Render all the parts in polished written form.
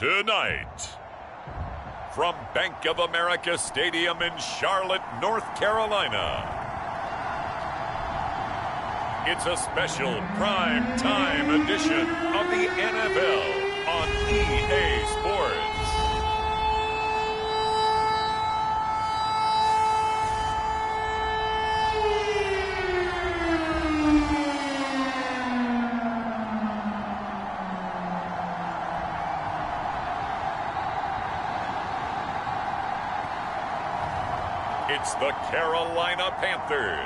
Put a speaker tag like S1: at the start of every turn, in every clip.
S1: Tonight, from Bank of America Stadium in Charlotte, North Carolina, it's a special prime time edition of the NFL on EA Sports. It's the Carolina Panthers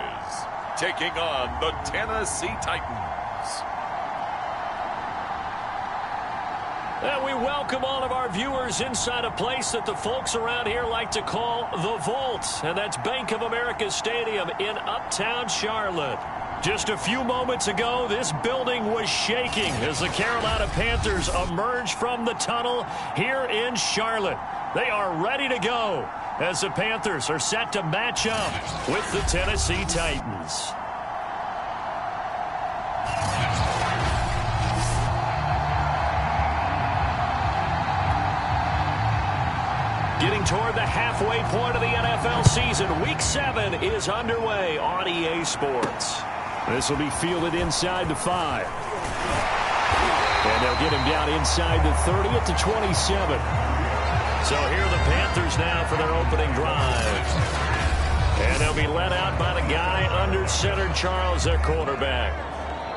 S1: taking on the Tennessee Titans.
S2: And we welcome all of our viewers inside a place that the folks around here like to call the Vault. And that's Bank of America Stadium in Uptown Charlotte. Just a few moments ago, this building was shaking as the Carolina Panthers emerged from the tunnel here in Charlotte. They are ready to go as the Panthers are set to match up with the Tennessee Titans. Getting toward the halfway point of the NFL season, Week 7 is underway on EA Sports. This will be fielded inside the 5. And they'll get him down inside the 30 at the 27. So here are the Panthers now for their opening drive. And they'll be led out by the guy under center, Charles, their quarterback.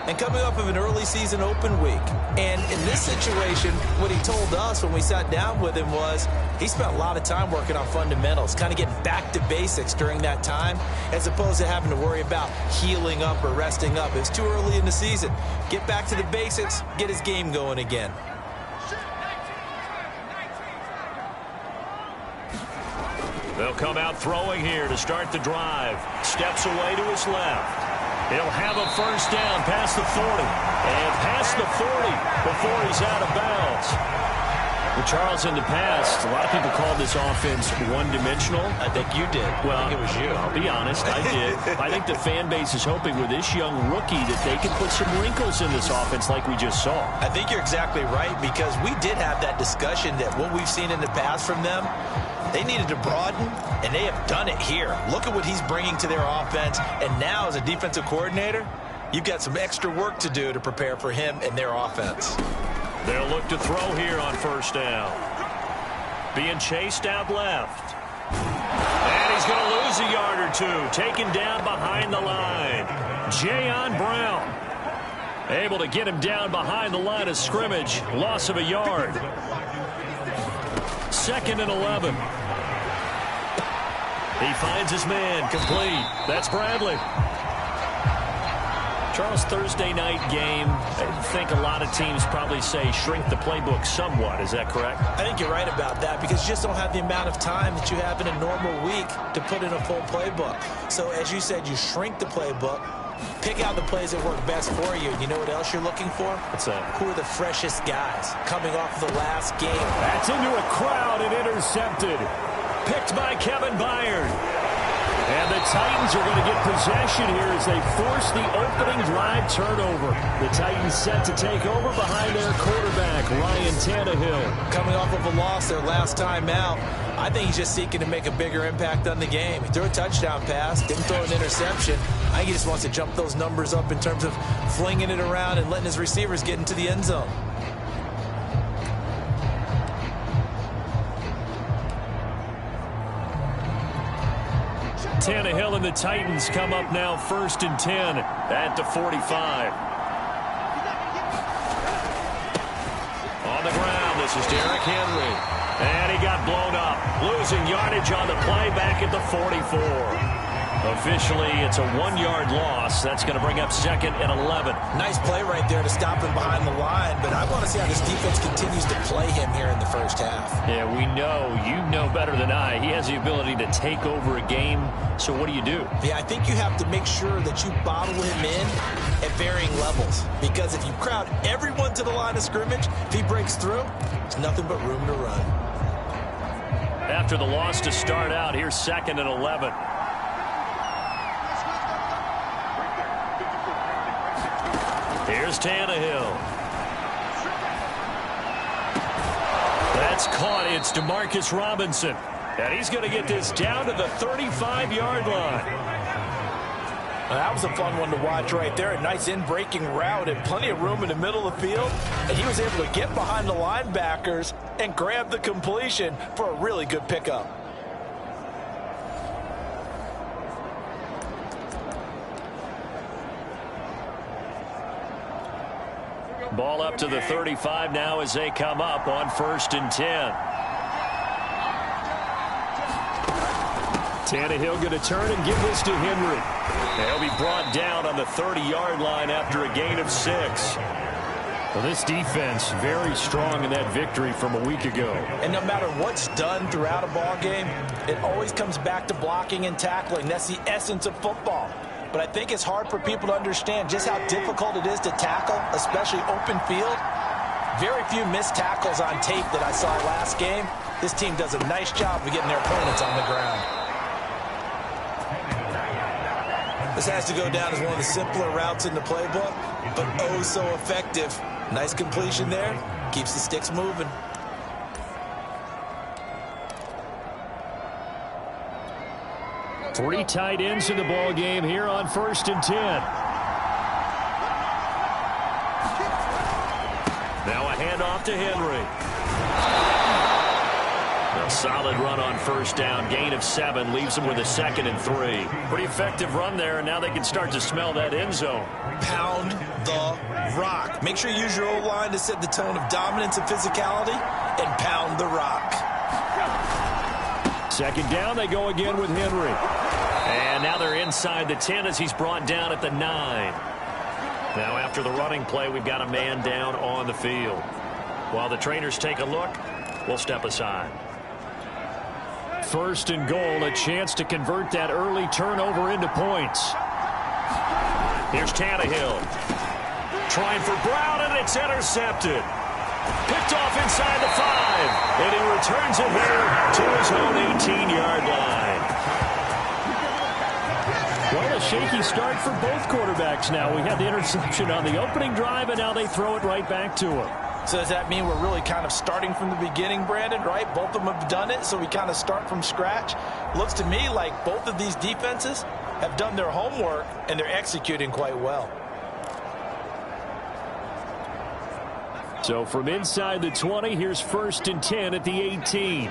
S3: And coming off of an early season open week. And in this situation, what he told us when we sat down with him was he spent a lot of time working on fundamentals, kind of getting back to basics during that time, as opposed to having to worry about healing up or resting up. It's too early in the season. Get back to the basics, get his game going again.
S2: They'll come out throwing here to start the drive. Steps away to his left. He'll have a first down past the 40. And past the 40 before he's out of bounds. Well, Charles, in the past, a lot of people called this offense one-dimensional.
S3: I think you did.
S2: Well,
S3: I think it was you.
S2: I'll be honest, I did. I think the fan base is hoping with this young rookie that they can put some wrinkles in this offense like we just saw.
S3: I think you're exactly right, because we did have that discussion that what we've seen in the past from them, they needed to broaden, and they have done it here. Look at what he's bringing to their offense, and now as a defensive coordinator, you've got some extra work to do to prepare for him and their offense.
S2: They'll look to throw here on first down. Being chased out left. And he's going to lose a yard or two. Taken down behind the line. Jayon Brown. Able to get him down behind the line of scrimmage. Loss of a yard. 2nd and 11. He finds his man. Complete. That's Bradley. Charles, Thursday night game, I think a lot of teams probably say shrink the playbook somewhat. Is that correct?
S3: I think you're right about that, because you just don't have the amount of time that you have in a normal week to put in a full playbook. So as you said, you shrink the playbook, pick out the plays that work best for you. You know what else you're looking for?
S2: What's that?
S3: Who are the freshest guys coming off of the last game?
S2: That's into a crowd and intercepted. Picked by Kevin Byard. And the Titans are going to get possession here as they force the opening drive turnover. The Titans set to take over behind their quarterback, Ryan Tannehill.
S3: Coming off of a loss their last time out, I think he's just seeking to make a bigger impact on the game. He threw a touchdown pass, didn't throw an interception. I think he just wants to jump those numbers up in terms of flinging it around and letting his receivers get into the end zone.
S2: Tannehill and the Titans come up now 1st and 10 at the 45. On the ground, this is Derrick Henry. And he got blown up. Losing yardage on the play back at the 44. Officially, it's a 1-yard loss. That's going to bring up 2nd and 11.
S3: Nice play right there to stop him behind the line, but I want to see how this defense continues to play him here in the first half.
S2: Yeah, we know. You know better than I. He has the ability to take over a game. So what do you do?
S3: Yeah, I think you have to make sure that you bottle him in at varying levels, because if you crowd everyone to the line of scrimmage, if he breaks through, there's nothing but room to run.
S2: After the loss to start out, here's 2nd and 11. Here's Tannehill. That's caught. It's Demarcus Robinson. And he's going to get this down to the 35-yard line.
S3: That was a fun one to watch right there. A nice in-breaking route and plenty of room in the middle of the field. And he was able to get behind the linebackers and grab the completion for a really good pickup.
S2: Ball up to the 35 now as they come up on 1st and 10. Tannehill going to turn and give this to Henry. He'll be brought down on the 30-yard line after a gain of 6. Well, this defense very strong in that victory from a week ago.
S3: And no matter what's done throughout a ball game, it always comes back to blocking and tackling. That's the essence of football. But I think it's hard for people to understand just how difficult it is to tackle, especially open field. Very few missed tackles on tape that I saw last game. This team does a nice job of getting their opponents on the ground. This has to go down as one of the simpler routes in the playbook, but oh so effective. Nice completion there. Keeps the sticks moving.
S2: Three tight ends in the ball game here on 1st and 10. Now a handoff to Henry. A solid run on 1st down. Gain of 7 leaves them with a 2nd and 3. Pretty effective run there, and now they can start to smell that end zone.
S3: Pound the rock. Make sure you use your O-line to set the tone of dominance and physicality, and pound the rock.
S2: 2nd down, they go again with Henry. And now they're inside the 10 as he's brought down at the 9. Now after the running play, we've got a man down on the field. While the trainers take a look, we'll step aside. 1st and goal, a chance to convert that early turnover into points. Here's Tannehill. Trying for Brown, and it's intercepted. Picked off inside the 5. And he returns it here to his own 18-yard line. Well, a shaky start for both quarterbacks now. We had the interception on the opening drive, and now they throw it right back to him.
S3: So does that mean we're really kind of starting from the beginning, Brandon, right? Both of them have done it, so we kind of start from scratch. Looks to me like both of these defenses have done their homework, and they're executing quite well.
S2: So from inside the 20, here's 1st and 10 at the 18.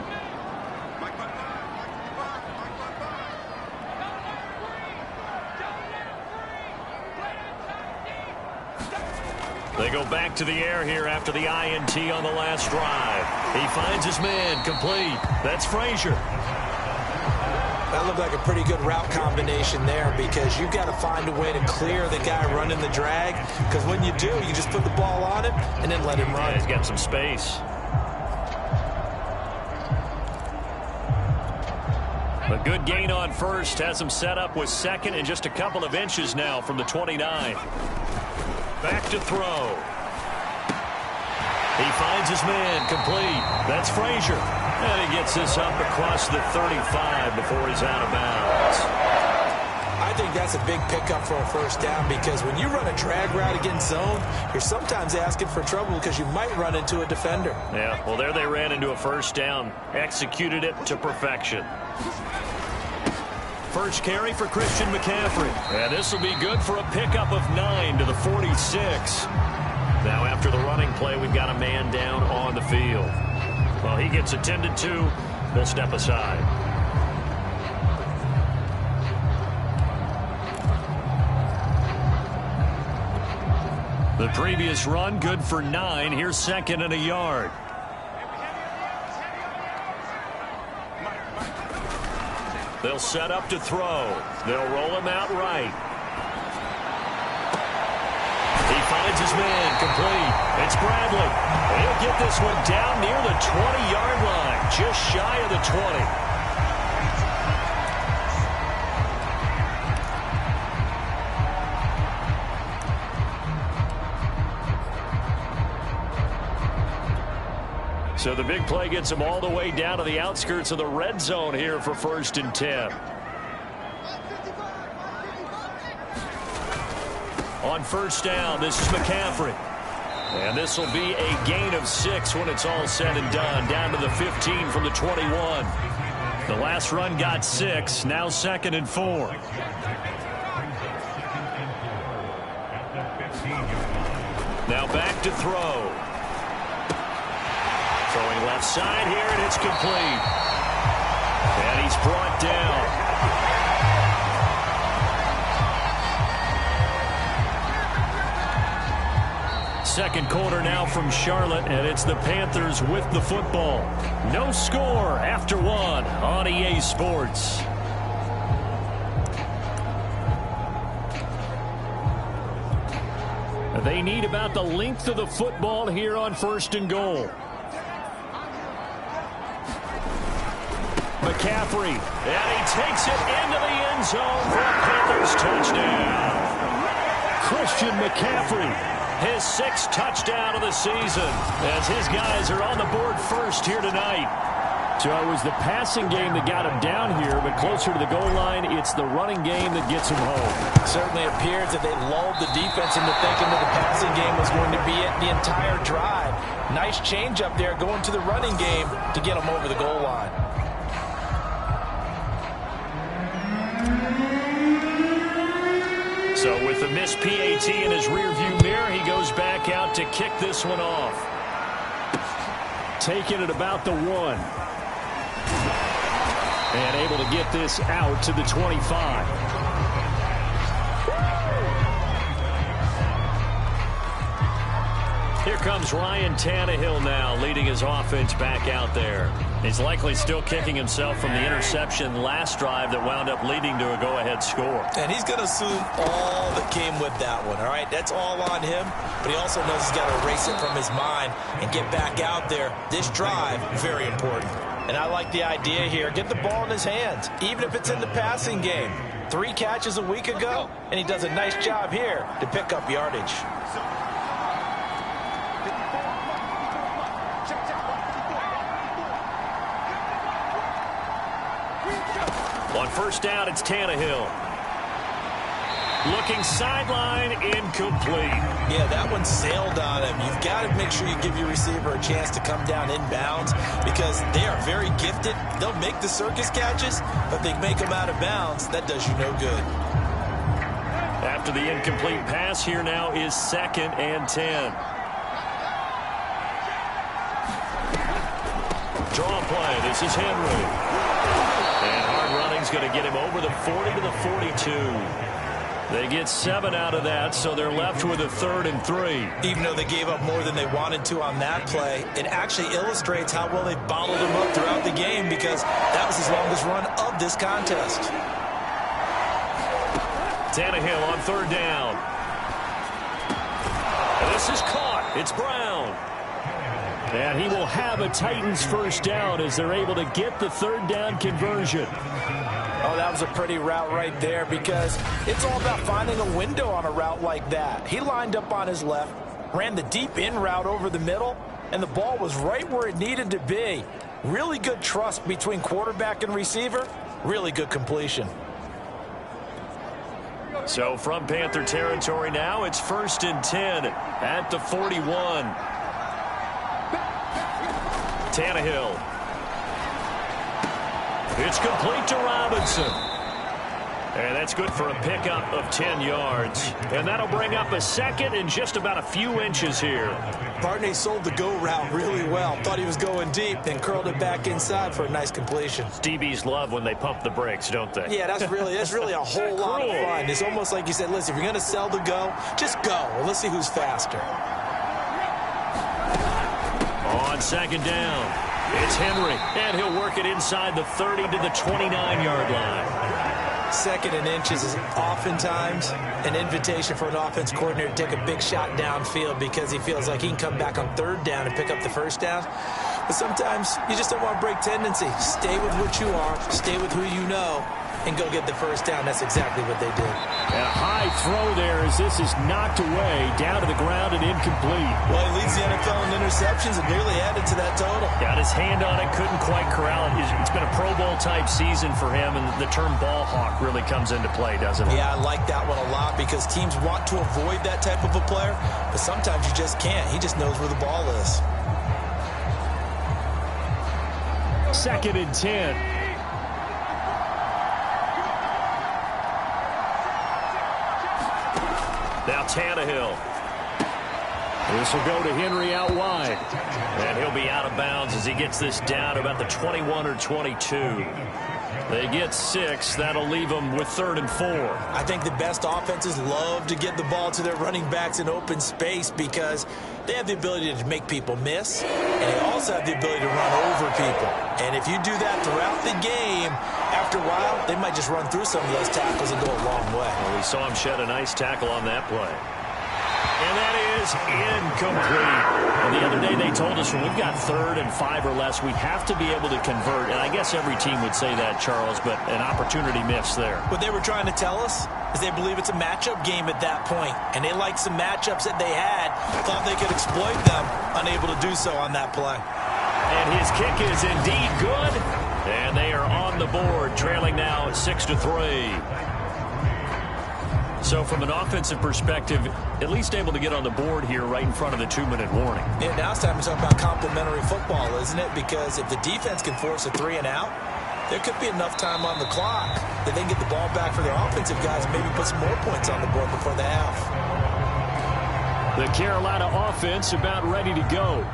S2: They go back to the air here after the INT on the last drive. He finds his man complete. That's Frazier.
S3: That looked like a pretty good route combination there because you've got to find a way to clear the guy running the drag, because when you do, you just put the ball on him and then let him run.
S2: Yeah, he's got some space. A good gain on 1st has him set up with 2nd and just a couple of inches now from the 29. Back to throw. He finds his man complete. That's Frazier. And he gets this up across the 35 before he's out of bounds.
S3: I think that's a big pickup for a 1st down, because when you run a drag route against zone, you're sometimes asking for trouble because you might run into a defender.
S2: Yeah, well, there they ran into a 1st down. Executed it to perfection. First carry for Christian McCaffrey. And this will be good for a pickup of 9 to the 46. Now after the running play, we've got a man down on the field. Well, he gets attended to. We'll step aside. The previous run, good for 9. Here's 2nd and a yard. They'll set up to throw. They'll roll him out right. He finds his man complete. It's Bradley. He'll get this one down near the 20-yard line, just shy of the 20. So the big play gets him all the way down to the outskirts of the red zone here for 1st and 10. On 1st down, this is McCaffrey. And this will be a gain of 6 when it's all said and done. Down to the 15 from the 21. The last run got 6. Now 2nd and 4. Now back to throw. Throwing left side here, and it's complete. And he's brought down. Second quarter now from Charlotte, and it's the Panthers with the football. No score after 1 on EA Sports. They need about the length of the football here on 1st and goal. McCaffrey, and he takes it into the end zone for a Panthers touchdown. Christian McCaffrey, his 6th touchdown of the season, as his guys are on the board first here tonight. So it was the passing game that got him down here, but closer to the goal line, it's the running game that gets him home.
S3: It certainly appears that they lulled the defense into thinking that the passing game was going to be it the entire drive. Nice change up there going to the running game to get him over the goal line.
S2: So with the missed PAT in his rearview mirror, he goes back out to kick this one off. Taking it about the 1. And able to get this out to the 25. Here comes Ryan Tannehill now, leading his offense back out there. He's likely still kicking himself from the interception last drive that wound up leading to a go-ahead score.
S3: And he's going to assume all that came with that one, all right? That's all on him, but he also knows he's got to erase it from his mind and get back out there. This drive, very important. And I like the idea here. Get the ball in his hands, even if it's in the passing game. 3 catches a week ago, and he does a nice job here to pick up yardage.
S2: On 1st down, it's Tannehill. Looking sideline, incomplete.
S3: Yeah, that one sailed on him. You've got to make sure you give your receiver a chance to come down inbounds because they are very gifted. They'll make the circus catches, but they make them out of bounds. That does you no good.
S2: After the incomplete pass, here now is 2nd and 10. Draw play. This is Henry. And hard running's going to get him over the 40 to the 42. They get 7 out of that, so they're left with a 3rd and 3.
S3: Even though they gave up more than they wanted to on that play, it actually illustrates how well they bottled him up throughout the game because that was his longest run of this contest.
S2: Tannehill on 3rd down. And this is caught. It's Brown. And he will have a Titans 1st down as they're able to get the 3rd down conversion.
S3: Oh, that was a pretty route right there because it's all about finding a window on a route like that. He lined up on his left, ran the deep in route over the middle, and the ball was right where it needed to be. Really good trust between quarterback and receiver. Really good completion.
S2: So from Panther territory now, it's 1st and 10 at the 41. Tannehill. It's complete to Robinson. And that's good for a pickup of 10 yards. And that'll bring up a 2nd and just about a few inches here.
S3: Barney sold the go route really well. Thought he was going deep, then curled it back inside for a nice completion.
S2: DBs love when they pump the brakes, don't they?
S3: Yeah, that's really a whole lot of fun. It's almost like you said, listen, if you're going to sell the go, just go. Well, let's see who's faster.
S2: On 2nd down, it's Henry, and he'll work it inside the 30 to the 29-yard line.
S3: 2nd and inches is oftentimes an invitation for an offense coordinator to take a big shot downfield because he feels like he can come back on 3rd down and pick up the 1st down. But sometimes you just don't want to break tendency. Stay with what you are. Stay with who you know. and go get the first down. That's exactly what they did.
S2: And a high throw there as this is knocked away, down to the ground and incomplete.
S3: Well, he leads the NFL in interceptions and nearly added to that total.
S2: Got his hand on it, couldn't quite corral it. It's been a Pro Bowl-type season for him, and the term ball hawk really comes into play, doesn't it?
S3: Yeah, I like that one a lot because teams want to avoid that type of a player, but sometimes you just can't. He just knows where the ball is.
S2: 2nd and 10. Now Tannehill. This will go to Henry out wide. And he'll be out of bounds as he gets this down about the 21 or 22. They get 6. That'll leave them with 3rd and 4.
S3: I think the best offenses love to get the ball to their running backs in open space because they have the ability to make people miss, and they also have the ability to run over people. And if you do that throughout the game, after a while, they might just run through some of those tackles and go a long way.
S2: Well, we saw him shed a nice tackle on that play. And that is incomplete. And the other day they told us when we've got 3rd and 5 or less, we have to be able to convert. And I guess every team would say that, Charles, but an opportunity missed there.
S3: What they were trying to tell us is they believe it's a matchup game at that point. And they liked some matchups that they had, thought they could exploit them, unable to do so on that play.
S2: And his kick is indeed good. And they are on the board, trailing now 6-3. So from an offensive perspective, at least able to get on the board here right in front of the 2-minute warning.
S3: Yeah, now it's time to talk about complementary football, isn't it? Because if the defense can force a 3 and out, there could be enough time on the clock that they can get the ball back for their offensive guys and maybe put some more points on the board before the half.
S2: The Carolina offense about ready to go.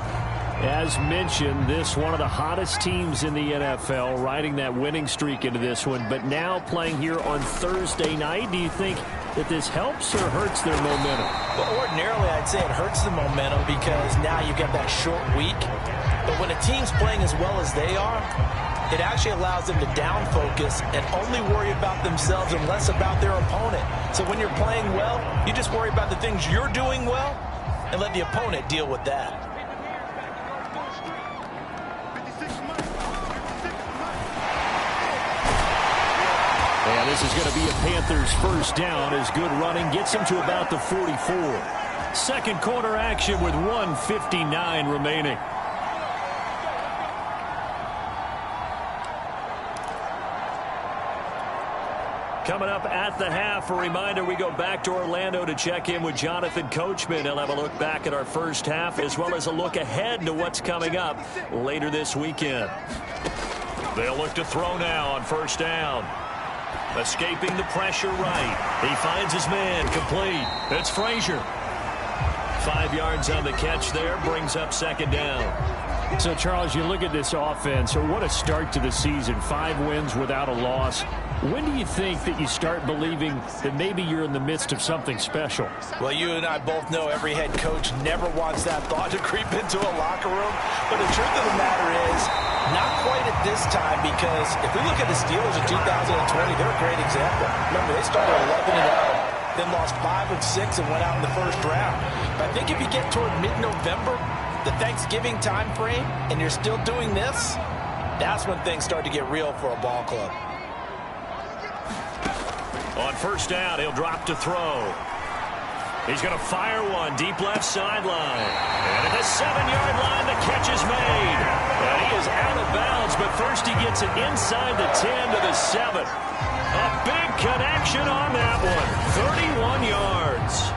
S2: As mentioned, this one of the hottest teams in the NFL, riding that winning streak into this one, but now playing here on Thursday night. Do you think that this helps or hurts their momentum?
S3: Well, ordinarily, I'd say it hurts the momentum because now you get that short week. But when a team's playing as well as they are, it actually allows them to down focus and only worry about themselves and less about their opponent. So when you're playing well, you just worry about the things you're doing well and let the opponent deal with that.
S2: And this is going to be a Panthers first down as good running gets them to about the 44. Second quarter action with 1:59 remaining. Coming up at the half, a reminder, we go back to Orlando to check in with Jonathan Coachman. He'll have a look back at our first half as well as a look ahead to what's coming up later this weekend. They'll look to throw now on first down. Escaping the pressure right. He finds his man complete. It's Frazier. 5 yards on the catch there, brings up second down.
S4: So, Charles, you look at this offense, so what a start to the season. 5 wins without a loss. When do you think that you start believing that maybe you're in the midst of something special?
S3: Well, you and I both know every head coach never wants that thought to creep into a locker room. But the truth of the matter is, not quite at this time, because if we look at the Steelers in 2020, they're a great example. Remember, they started 11-0, then lost 5 of 6 and went out in the first round. But I think if you get toward mid-November, the Thanksgiving time frame, and you're still doing this, that's when things start to get real for a ball club.
S2: On first down, he'll drop to throw. He's going to fire one deep left sideline. And at the 7-yard line, the catch is made. And he is out of bounds, but first he gets it inside the 10 to the 7. A big connection on that one. 31 yards.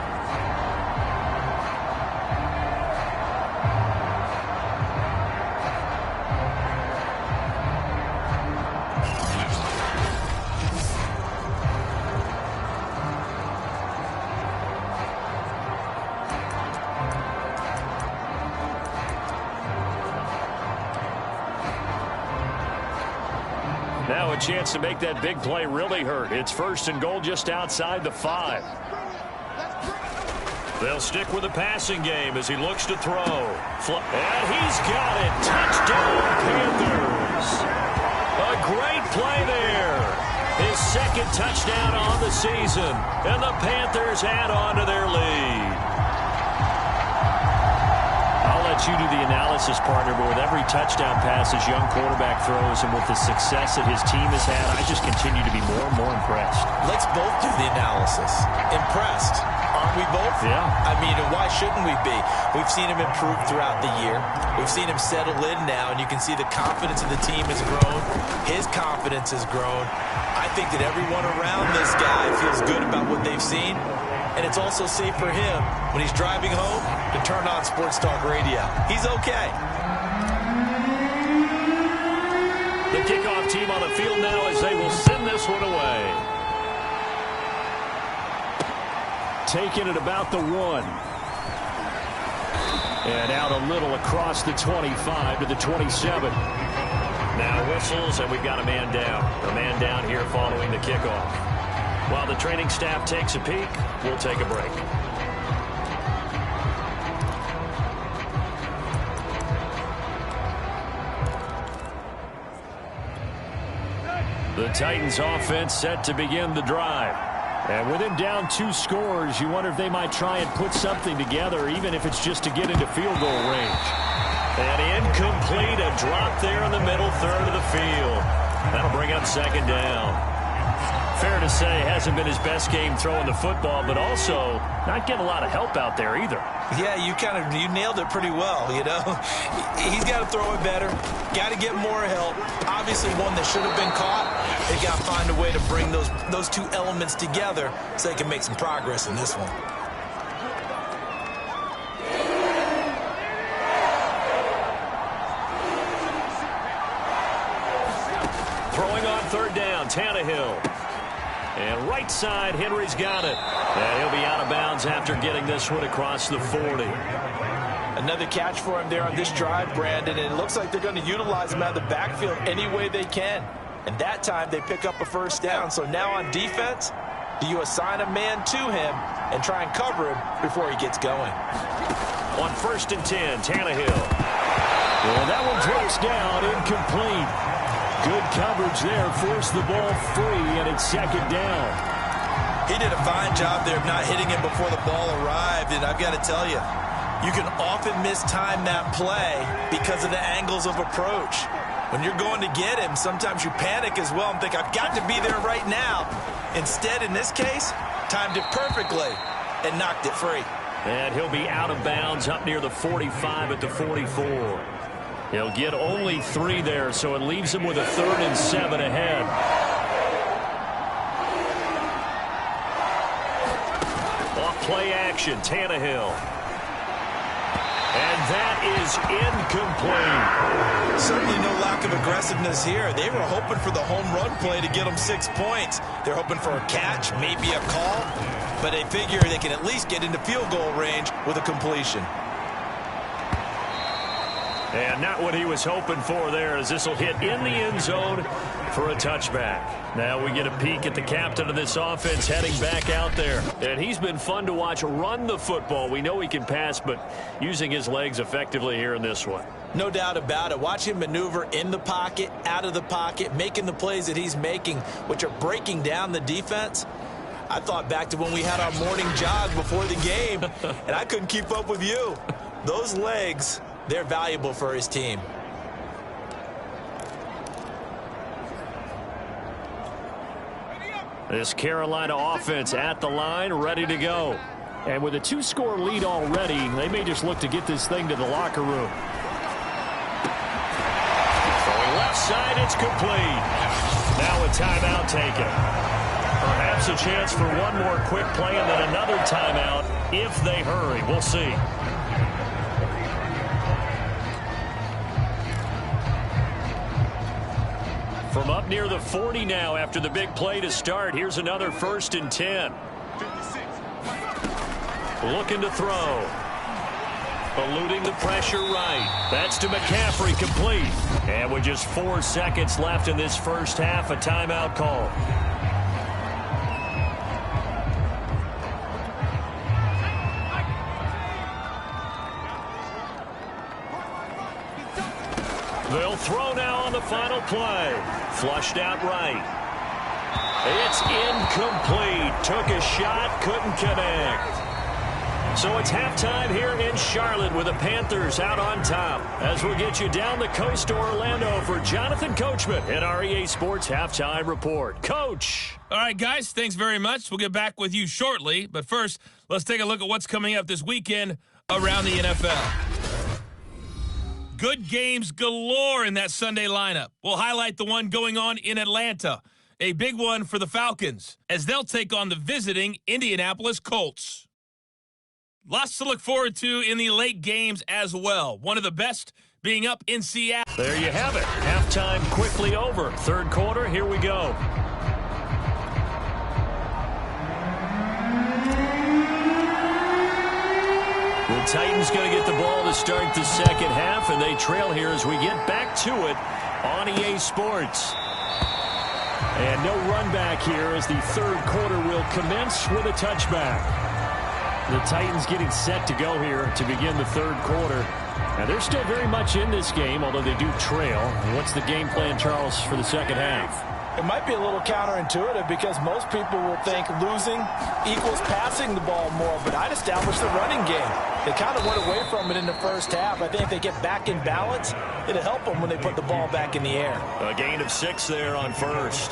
S2: Now a chance to make that big play really hurt. It's first and goal just outside the 5. They'll stick with the passing game as he looks to throw. And he's got it. Touchdown, Panthers. A great play there. His second touchdown on the season. And the Panthers add on to their lead. I'll let let you do the analysis, partner, but with every touchdown pass this young quarterback throws and with the success that his team has had, I just continue to be more and more impressed.
S3: Let's both do the analysis. Impressed. Aren't we both?
S2: Yeah.
S3: I mean, and why shouldn't we be? We've seen him improve throughout the year. We've seen him settle in now, and you can see the confidence of the team has grown. His confidence has grown. I think that everyone around this guy feels good about what they've seen. And it's also safe for him when he's driving home to turn on Sports Talk Radio. He's okay.
S2: The kickoff team on the field now as they will send this one away. Taking it about the 1. And out a little across the 25 to the 27. Now whistles, and we've got a man down. A man down here following the kickoff. While the training staff takes a peek, we'll take a break. The Titans offense set to begin the drive. And with him down 2 scores, you wonder if they might try and put something together, even if it's just to get into field goal range. And incomplete, a drop there in the middle third of the field. That'll bring up second down. Fair to say, hasn't been his best game throwing the football, but also not getting a lot of help out there either.
S3: Yeah, you nailed it pretty well, you know. He's got to throw it better, got to get more help. Obviously one that should have been caught. They got to find a way to bring those two elements together so they can make some progress in this one.
S2: Throwing on third down, Tannehill. And right side, Henry's got it. And he'll be out of bounds after getting this one across the 40.
S3: Another catch for him there on this drive, Brandon, and it looks like they're going to utilize him out of the backfield any way they can. And that time they pick up a first down. So now on defense, do you assign a man to him and try and cover him before he gets going?
S2: On 1st and 10, Tannehill. Well, that one drops down, incomplete. Good coverage there, forced the ball free, and it's second down.
S3: He did a fine job there of not hitting him before the ball arrived, and I've got to tell you, you can often mistime that play because of the angles of approach. When you're going to get him, sometimes you panic as well and think, I've got to be there right now. Instead, in this case, timed it perfectly and knocked it free.
S2: And he'll be out of bounds up near the 45 at the 44. He'll get only 3 there, so it leaves him with a 3rd and 7 ahead. Off play action, Tannehill. And that is incomplete.
S3: Certainly no lack of aggressiveness here. They were hoping for the home run play to get them 6 points. They're hoping for a catch, maybe a call, but they figure they can at least get into field goal range with a completion.
S2: And not what he was hoping for there, as this will hit in the end zone for a touchback. Now we get a peek at the captain of this offense heading back out there. And he's been fun to watch run the football. We know he can pass, but using his legs effectively here in this one.
S3: No doubt about it. Watch him maneuver in the pocket, out of the pocket, making the plays that he's making, which are breaking down the defense. I thought back to when we had our morning jog before the game, and I couldn't keep up with you. Those legs, they're valuable for his team.
S2: This Carolina offense at the line, ready to go.
S4: And with a 2-score lead already, they may just look to get this thing to the locker room.
S2: Throwing left side, it's complete. Now a timeout taken. Perhaps a chance for one more quick play and then another timeout if they hurry. We'll see. From up near the 40 now after the big play to start. Here's another 1st and 10. Looking to throw. Eluding the pressure right. That's to McCaffrey, complete. And with just 4 seconds left in this first half, a timeout call. They'll throw now on the final play. Flushed out right. It's incomplete. Took a shot, couldn't connect. So it's halftime here in Charlotte with the Panthers out on top. As we'll get you down the coast to Orlando for Jonathan Coachman at our EA Sports Halftime Report. Coach.
S5: All right, guys, thanks very much. We'll get back with you shortly. But first, let's take a look at what's coming up this weekend around the NFL. Good games galore in that Sunday lineup. We'll highlight the one going on in Atlanta. A big one for the Falcons as they'll take on the visiting Indianapolis Colts. Lots to look forward to in the late games as well. One of the best being up in Seattle.
S2: There you have it. Halftime quickly over. Third quarter, here we go. The Titans going to get the ball to start the second half, and they trail here as we get back to it on EA Sports. And no run back here as the third quarter will commence with a touchback. The Titans getting set to go here to begin the third quarter. Now, they're still very much in this game, although they do trail. What's the game plan, Charles, for the second half?
S3: It might be a little counterintuitive because most people will think losing equals passing the ball more, but I'd establish the running game. They kind of went away from it in the first half. I think if they get back in balance, it'll help them when they put the ball back in the air.
S2: A gain of 6 there on first.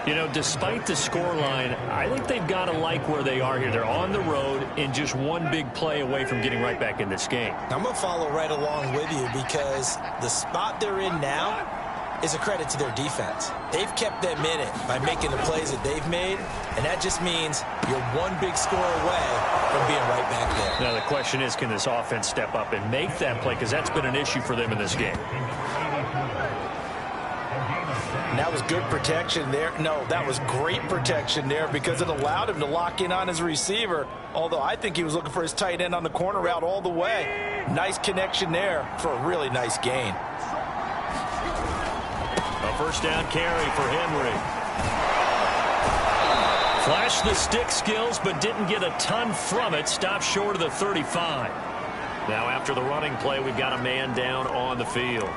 S2: You know, despite the scoreline, I think they've got to like where they are here. They're on the road and just one big play away from getting right back in this game.
S3: I'm going to follow right along with you because the spot they're in now is a credit to their defense. They've kept them in it by making the plays that they've made, and that just means you're one big score away from being right back there.
S2: Now, the question is, can this offense step up and make that play? Because that's been an issue for them in this game.
S3: And that was good protection there. No, that was great protection there because it allowed him to lock in on his receiver, although I think he was looking for his tight end on the corner route all the way. Nice connection there for a really nice gain.
S2: A first down carry for Henry. Flashed the stick skills, but didn't get a ton from it. Stopped short of the 35. Now, after the running play, we've got a man down on the field.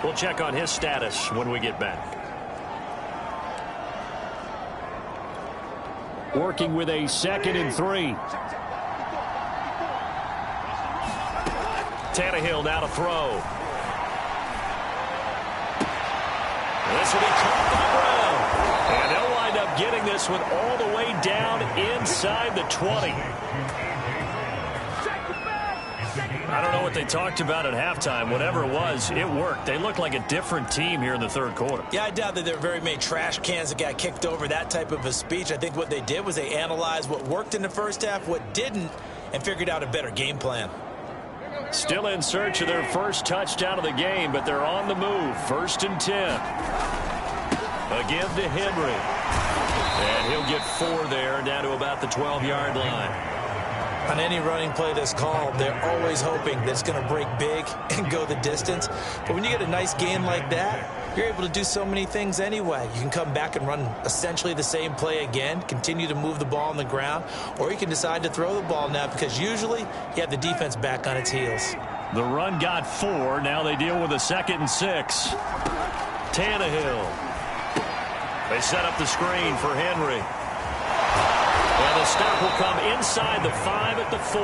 S2: We'll check on his status when we get back.
S4: Working with a 2nd and 3.
S2: Tannehill now to throw. This will be caught by Brown. And they'll wind up getting this one all the way down inside the 20. I don't know what they talked about at halftime. Whatever it was, it worked. They look like a different team here in the third quarter.
S3: Yeah, I doubt that there were very many trash cans that got kicked over, that type of a speech. I think what they did was they analyzed what worked in the first half, what didn't, and figured out a better game plan.
S2: Still in search of their first touchdown of the game, but they're on the move. 1st and 10. Again to Henry. And he'll get 4 there, down to about the 12-yard line.
S3: On any running play that's called, they're always hoping that it's going to break big and go the distance. But when you get a nice gain like that, you're able to do so many things anyway. You can come back and run essentially the same play again, continue to move the ball on the ground, or you can decide to throw the ball now because usually you have the defense back on its heels.
S2: The run got 4. Now they deal with a 2nd and 6. Tannehill. They set up the screen for Henry. And the stop will come inside the 5 at the 4.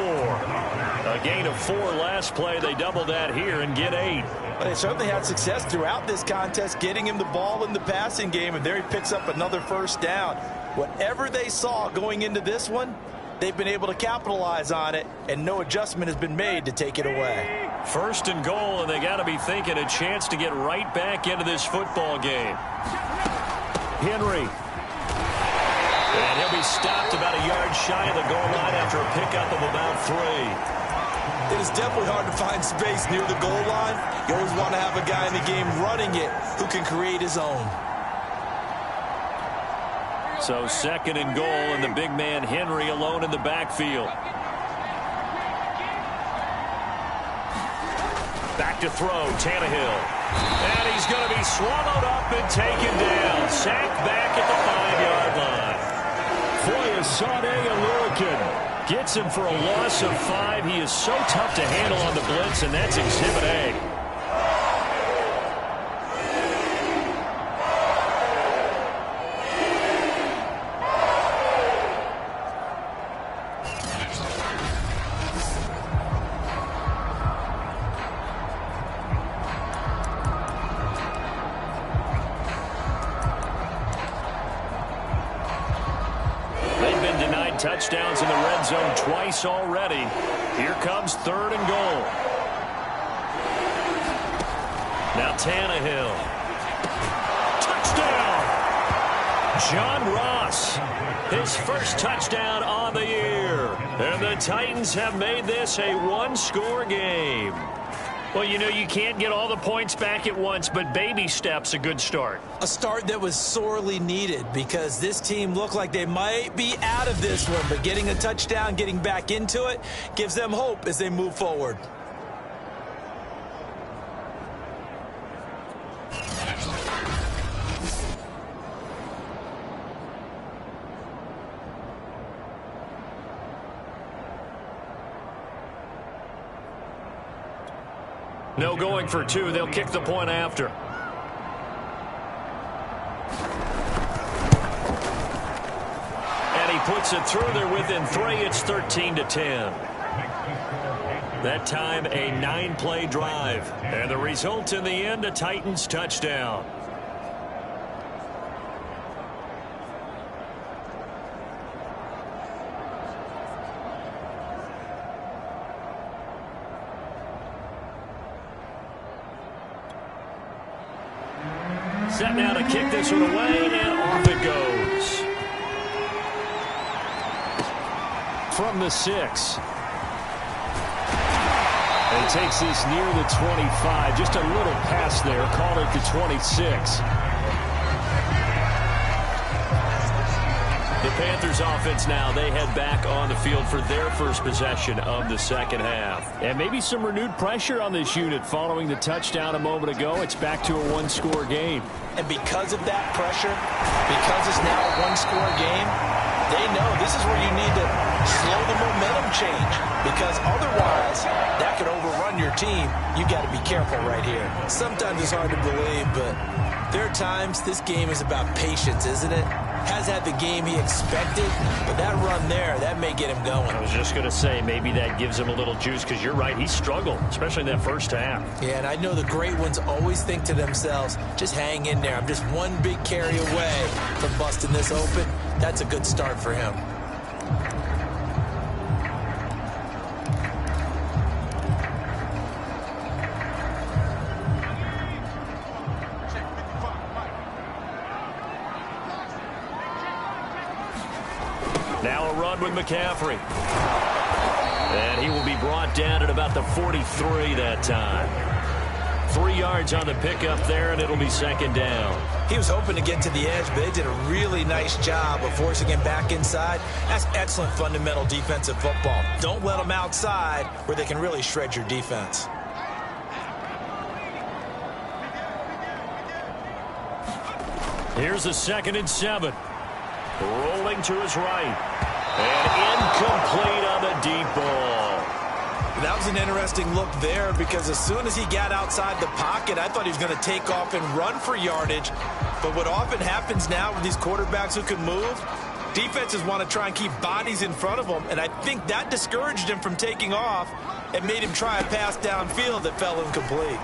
S2: A gain of 4 last play. They double that here and get 8.
S3: Well, they certainly had success throughout this contest getting him the ball in the passing game, and there he picks up another first down. Whatever they saw going into this one, they've been able to capitalize on it, and no adjustment has been made to take it away.
S2: 1st and goal, and they got to be thinking a chance to get right back into this football game. Henry. And he'll be stopped about a yard shy of the goal line after a pickup of about 3.
S3: It is definitely hard to find space near the goal line. You always want to have a guy in the game running it who can create his own.
S2: So 2nd and goal, and the big man Henry alone in the backfield. Back to throw, Tannehill. And he's going to be swallowed up and taken down. Sacked back at the 5-yard line. Foyesade Alurican gets him for a loss of 5. He is so tough to handle on the blitz, and that's Exhibit A. touchdowns in the red zone twice already. Here comes 3rd and goal. Now Tannehill. Touchdown! John Ross, his first touchdown on the year. And the Titans have made this a one-score game. Well, you know, you can't get all the points back at once, but baby steps, a good start.
S3: A start that was sorely needed because this team looked like they might be out of this one, but getting a touchdown, getting back into it, gives them hope as they move forward.
S2: No going for 2. They'll kick the point after. And he puts it through. They're within 3. It's 13-10. That time, a 9-play drive. And the result in the end, a Titans touchdown. Set now to kick this one away, and off it goes. From the 6. And he takes this near the 25. Just a little pass there. Called it the 26. The Panthers offense now, they head back on the field for their first possession of the second half.
S4: And maybe some renewed pressure on this unit following the touchdown a moment ago. It's back to a one-score game.
S3: And because of that pressure, because it's now a one-score game, they know this is where you need to slow the momentum change. Because otherwise, that could overrun your team. You got to be careful right here. Sometimes it's hard to believe, but there are times this game is about patience, isn't it? Has had the game he expected, but that run there, that may get him going.
S2: I was just going to say, maybe that gives him a little juice, because you're right, he struggled, especially in that first half.
S3: Yeah, and I know the great ones always think to themselves, just hang in there. I'm just one big carry away from busting this open. That's a good start for him.
S2: Now a run with McCaffrey. And he will be brought down at about the 43 that time. 3 yards on the pickup there, and it'll be second down.
S3: He was hoping to get to the edge, but they did a really nice job of forcing him back inside. That's excellent fundamental defensive football. Don't let them outside where they can really shred your defense.
S2: Here's a 2nd and 7. Rolling to his right. And incomplete on the deep ball.
S3: That was an interesting look there because as soon as he got outside the pocket, I thought he was going to take off and run for yardage. But what often happens now with these quarterbacks who can move, defenses want to try and keep bodies in front of them, and I think that discouraged him from taking off and made him try a pass downfield that fell incomplete.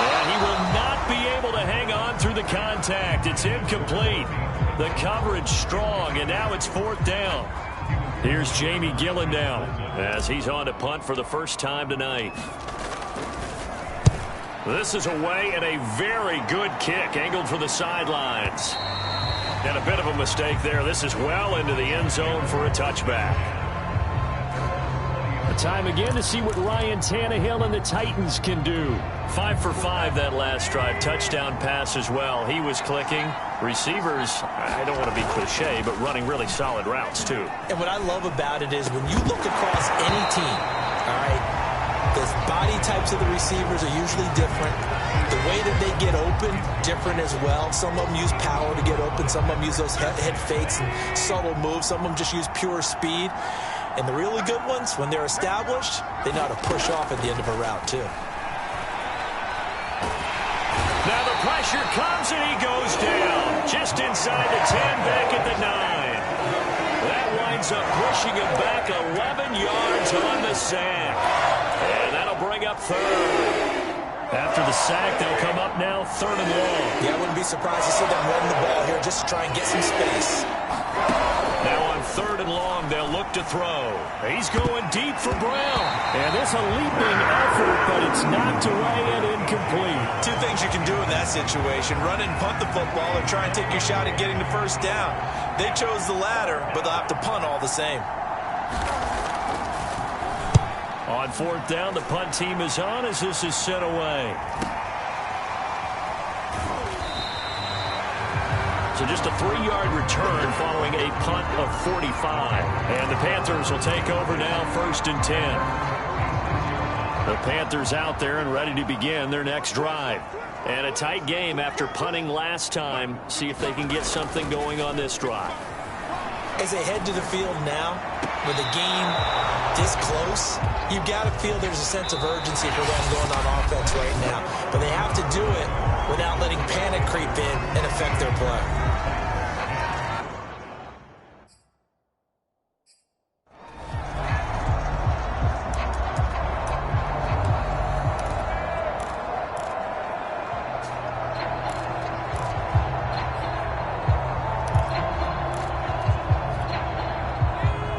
S2: And he will not be able to hang on through the contact. It's incomplete. The coverage strong, and now it's 4th down. Here's Jamie Gillen now as he's on to punt for the first time tonight. This is away, and a very good kick angled for the sidelines. And a bit of a mistake there. This is well into the end zone for a touchback.
S4: The time again to see what Ryan Tannehill and the Titans can do.
S2: 5 for 5 that last drive. Touchdown pass as well. He was clicking. Receivers, I don't want to be cliche, but running really solid routes too.
S3: And what I love about it is when you look across any team, all right, the body types of the receivers are usually different. The way that they get open, different as well. Some of them use power to get open. Some of them use those head fakes and subtle moves. Some of them just use pure speed. And the really good ones, when they're established, they know how to push off at the end of a route, too.
S2: Now the pressure comes, and he goes down. Just inside the 10, back at the 9. That winds up pushing him back 11 yards on the sack. And that'll bring up 3rd. After the sack, they'll come up now 3rd and long.
S3: Yeah, I wouldn't be surprised to see them running the ball here just to try and get some space.
S2: Now on 3rd and long. They'll look to throw. He's going deep for Brown.
S4: And it's a leaping effort, but it's knocked away and incomplete.
S3: Two things you can do in that situation: run and punt the football, or try and take your shot at getting the first down. They chose the latter, but they'll have to punt all the same.
S2: On 4th down, the punt team is on as this is sent away. So just a 3-yard return following a punt of 45. And the Panthers will take over now, 1st and 10. The Panthers out there and ready to begin their next drive. And a tight game after punting last time. See if they can get something going on this drive.
S3: As they head to the field now, with the game this close, you've got to feel there's a sense of urgency for them going on offense right now. But they have to do it without letting panic creep in and affect their play.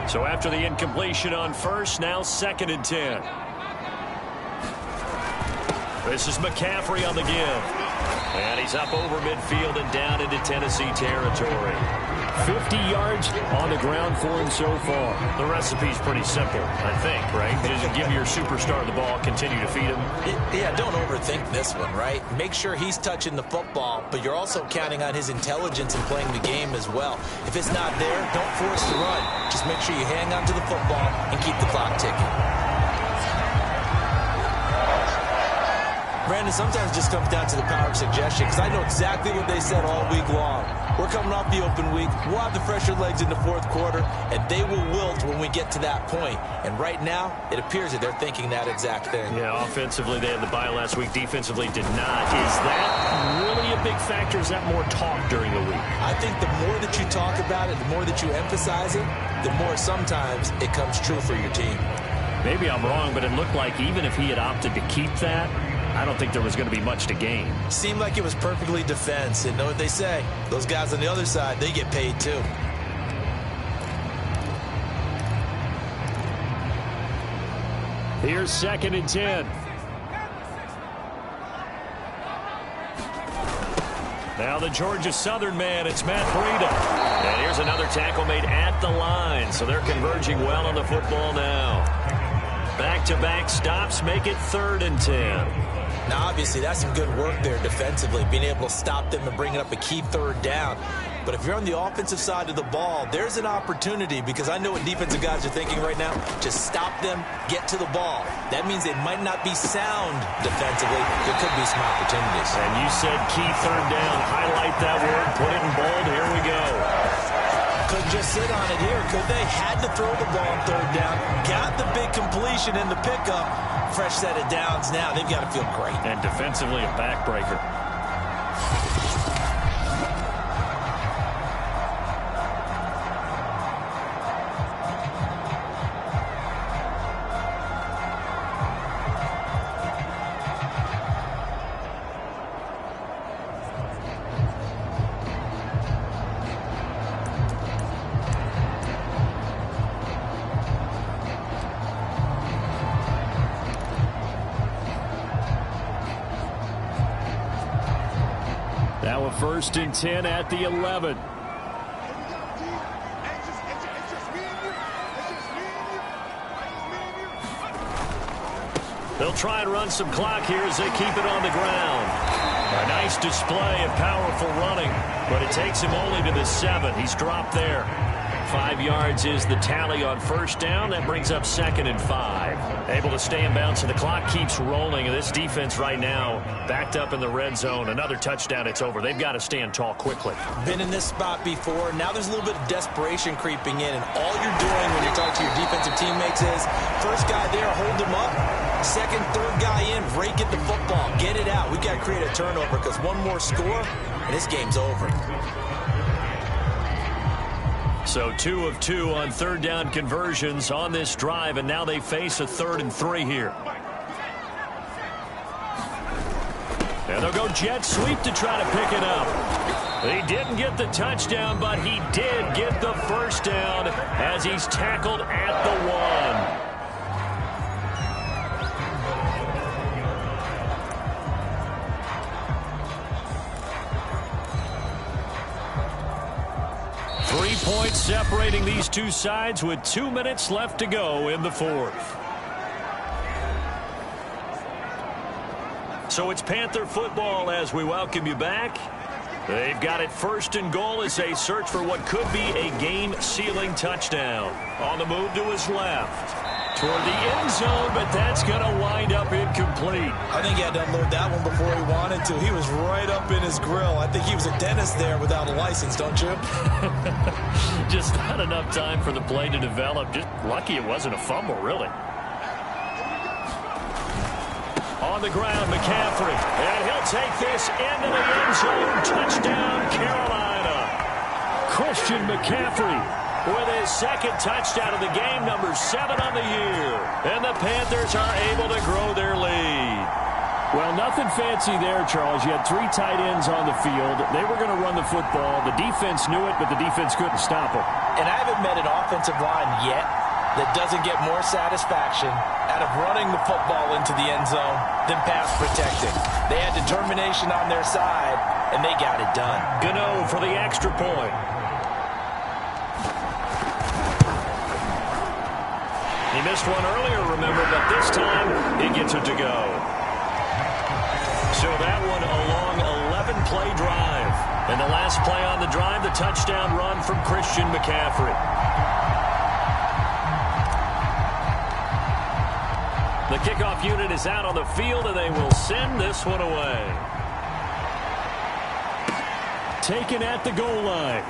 S2: So after the incompletion on 1st, now 2nd and 10. This is McCaffrey on the give. And he's up over midfield and down into Tennessee territory.
S4: 50 yards on the ground for him so far.
S2: The recipe's pretty simple, I think, right? Just give your superstar the ball, continue to feed him.
S3: Yeah, don't overthink this one, right? Make sure he's touching the football, but you're also counting on his intelligence in playing the game as well. If it's not there, don't force the run. Just make sure you hang on to the football and keep the clock ticking. Brandon, sometimes it just comes down to the power of suggestion, because I know exactly what they said all week long. We're coming off the open week. We'll have the fresher legs in the 4th quarter, and they will wilt when we get to that point. And right now, it appears that they're thinking that exact thing.
S2: Yeah, offensively, they had the bye last week. Defensively, did not. Is that really a big factor? Is that more talk during the week?
S3: I think the more that you talk about it, the more that you emphasize it, the more sometimes it comes true for your team.
S2: Maybe I'm wrong, but it looked like even if he had opted to keep that, I don't think there was going to be much to gain.
S3: Seemed like it was perfectly defense. And know what they say? Those guys on the other side, they get paid too.
S4: Here's 2nd and 10.
S2: Now the Georgia Southern man, it's Matt Breida. And here's another tackle made at the line. So they're converging well on the football now. Back-to-back stops make it 3rd and 10.
S3: Now, obviously, that's some good work there defensively, being able to stop them and bringing up a key 3rd down. But if you're on the offensive side of the ball, there's an opportunity, because I know what defensive guys are thinking right now. Just stop them, get to the ball. That means they might not be sound defensively. There could be some opportunities.
S2: And you said key 3rd down. Highlight that word, put it in bold. Here we go.
S3: Couldn't just sit on it here, could they? Had to throw the ball on 3rd down. Got the big completion in the pickup. Fresh set of downs now. They've got to feel great.
S2: And defensively, a backbreaker.
S4: Now a 1st and 10 at the 11.
S2: They'll try and run some clock here as they keep it on the ground. A nice display of powerful running, but it takes him only to the 7. He's dropped there. 5 yards is the tally on 1st down. That brings up 2nd and 5. Able to stay in bounds, and the clock keeps rolling. And this defense right now backed up in the red zone. Another touchdown, it's over. They've got to stand tall quickly.
S3: Been in this spot before. Now there's a little bit of desperation creeping in, and all you're doing when you're talking to your defensive teammates is, first guy there, hold him up. Second, third guy in, rake at the football. Get it out. We've got to create a turnover, because one more score, and this game's over.
S2: So 2 of 2 on 3rd down conversions on this drive, and now they face a 3rd and 3 here. And they'll go jet sweep to try to pick it up. He didn't get the touchdown, but he did get the first down as he's tackled at the 1. Points separating these two sides with 2 minutes left to go in the fourth. So it's Panther football as we welcome you back. They've got it first and goal as they search for what could be a game-sealing touchdown. On the move to his left. Toward the end zone, but that's going to wind up incomplete.
S3: I think he had to unload that one before he wanted to. He was right up in his grill. I think he was a dentist there without a license, don't you?
S2: Just not enough time for the play to develop. Just lucky it wasn't a fumble, really. On the ground, McCaffrey. And he'll take this into the end zone. Touchdown, Carolina.
S4: Christian McCaffrey
S2: with his second touchdown of the game, number 7 on the year. And the Panthers are able to grow their lead.
S4: Well, nothing fancy there, Charles. You had 3 tight ends on the field. They were going to run the football. The defense knew it, but the defense couldn't stop them.
S3: And I haven't met an offensive line yet that doesn't get more satisfaction out of running the football into the end zone than pass protecting. They had determination on their side, and they got it done.
S2: Gano for the extra point. He missed one earlier, remember, but this time he gets it to go. So that one a long 11-play drive. And the last play on the drive, the touchdown run from Christian McCaffrey. The kickoff unit is out on the field, and they will send this one away.
S4: Taken at the goal line.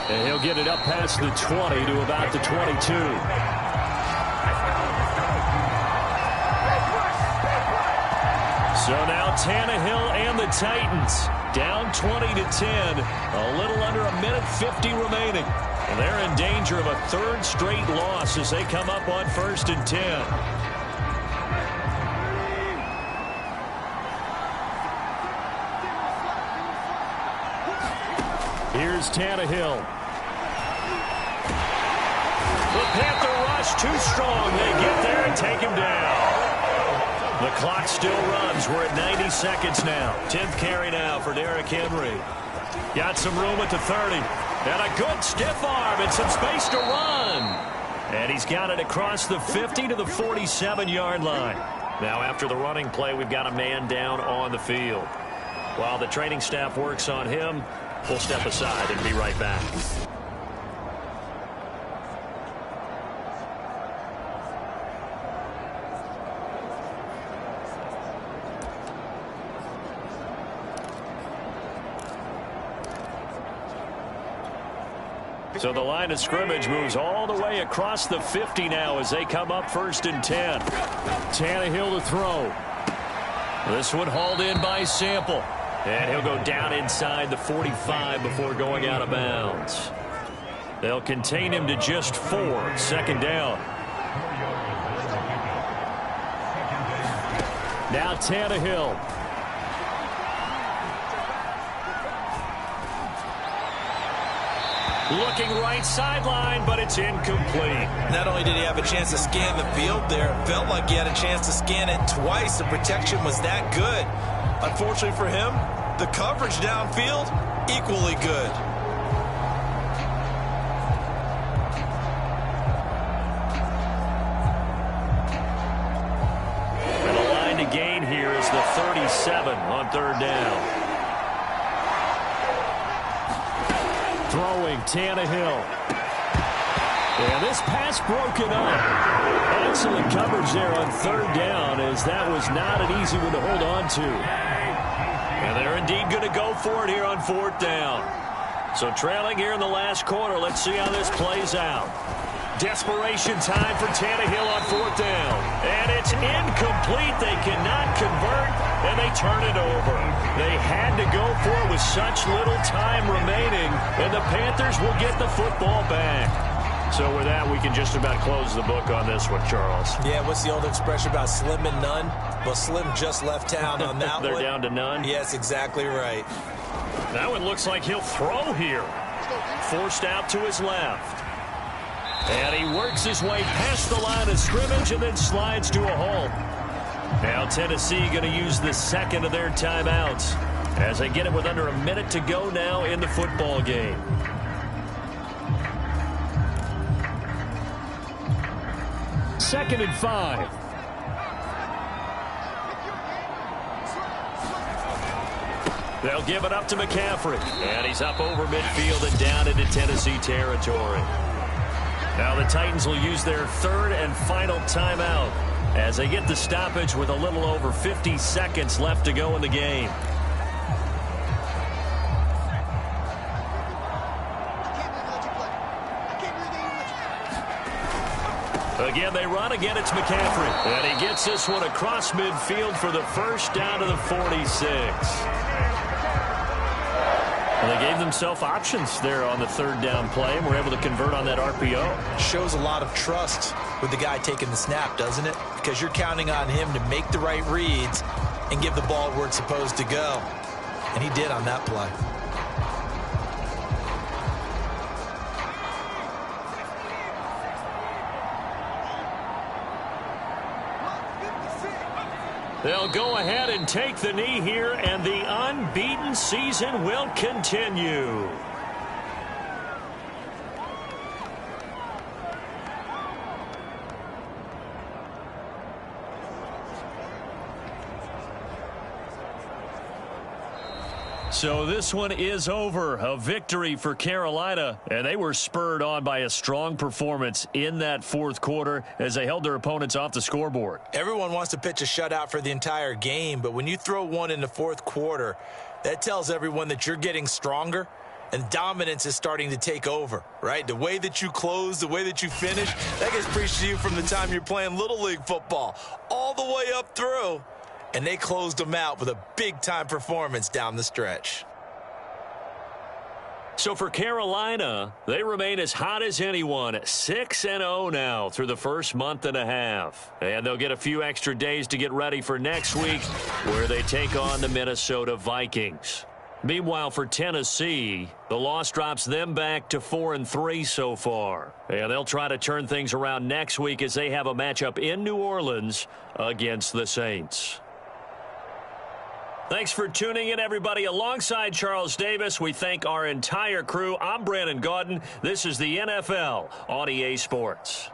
S4: And he'll get it up past the 20 to about the 22.
S2: So now Tannehill and the Titans down 20-10. A little under a minute 50 remaining. And they're in danger of a 3rd straight loss as they come up on 1st and 10.
S4: Here's Tannehill.
S2: The Panther rush too strong. They get there and take him down. The clock still runs. We're at 90 seconds now. 10th carry now for Derrick Henry. Got some room at the 30. And a good stiff arm and some space to run. And he's got it across the 50 to the 47-yard line. Now after the running play, we've got a man down on the field. While the training staff works on him, we'll step aside and be right back. So the line of scrimmage moves all the way across the 50 now as they come up 1st and 10.
S4: Tannehill to throw.
S2: This one hauled in by Sample. And he'll go down inside the 45 before going out of bounds. They'll contain him to just 4. 2nd down.
S4: Now Tannehill.
S2: Looking right sideline, but it's incomplete.
S3: Not only did he have a chance to scan the field there, it felt like he had a chance to scan it twice. The protection was that good. Unfortunately for him, the coverage downfield, equally good.
S2: And the line to gain here is the 37 on 3rd down.
S4: Throwing Tannehill. And this pass broken up. Excellent coverage there on 3rd down, as that was not an easy one to hold on to.
S2: And they're indeed going to go for it here on 4th down. So trailing here in the last quarter. Let's see how this plays out. Desperation time for Tannehill on 4th down. And it's incomplete. They cannot convert, and they turn it over. They had to go for it with such little time remaining, and the Panthers will get the football back. So with that, we can just about close the book on this one, Charles.
S3: Yeah, what's the old expression about slim and none? Well, Slim just left town on that
S2: They're
S3: one.
S2: down to none?
S3: Yes, exactly right.
S2: That one looks like he'll throw here. Forced out to his left. And he works his way past the line of scrimmage and then slides to a halt. Now Tennessee going to use the second of their timeouts as they get it with under a minute to go now in the football game.
S4: Second and 5.
S2: They'll give it up to McCaffrey. And he's up over midfield and down into Tennessee territory. Now the Titans will use their third and final timeout as they get the stoppage with a little over 50 seconds left to go in the game. Again, they run. Again, it's McCaffrey. And he gets this one across midfield for the first down to the 46. Well, they gave themselves options there on the third down play and were able to convert on that RPO.
S3: Shows a lot of trust with the guy taking the snap, doesn't it? Because you're counting on him to make the right reads and give the ball where it's supposed to go. And he did on that play.
S2: They'll go ahead and take the knee here, and the unbeaten season will continue. So this one is over. A victory for Carolina, and they were spurred on by a strong performance in that fourth quarter as they held their opponents off the scoreboard.
S3: Everyone wants to pitch a shutout for the entire game, but when you throw one in the fourth quarter, that tells everyone that you're getting stronger and dominance is starting to take over, right? The way that you close, the way that you finish, that gets preached to you from the time you're playing Little League football all the way up through. And they closed them out with a big-time performance down the stretch.
S2: So for Carolina, they remain as hot as anyone, 6-0 now through the first month and a half. And they'll get a few extra days to get ready for next week, where they take on the Minnesota Vikings. Meanwhile, for Tennessee, the loss drops them back to 4-3 so far. And they'll try to turn things around next week as they have a matchup in New Orleans against the Saints. Thanks for tuning in, everybody. Alongside Charles Davis, we thank our entire crew. I'm Brandon Gaudin. This is the NFL on EA Sports.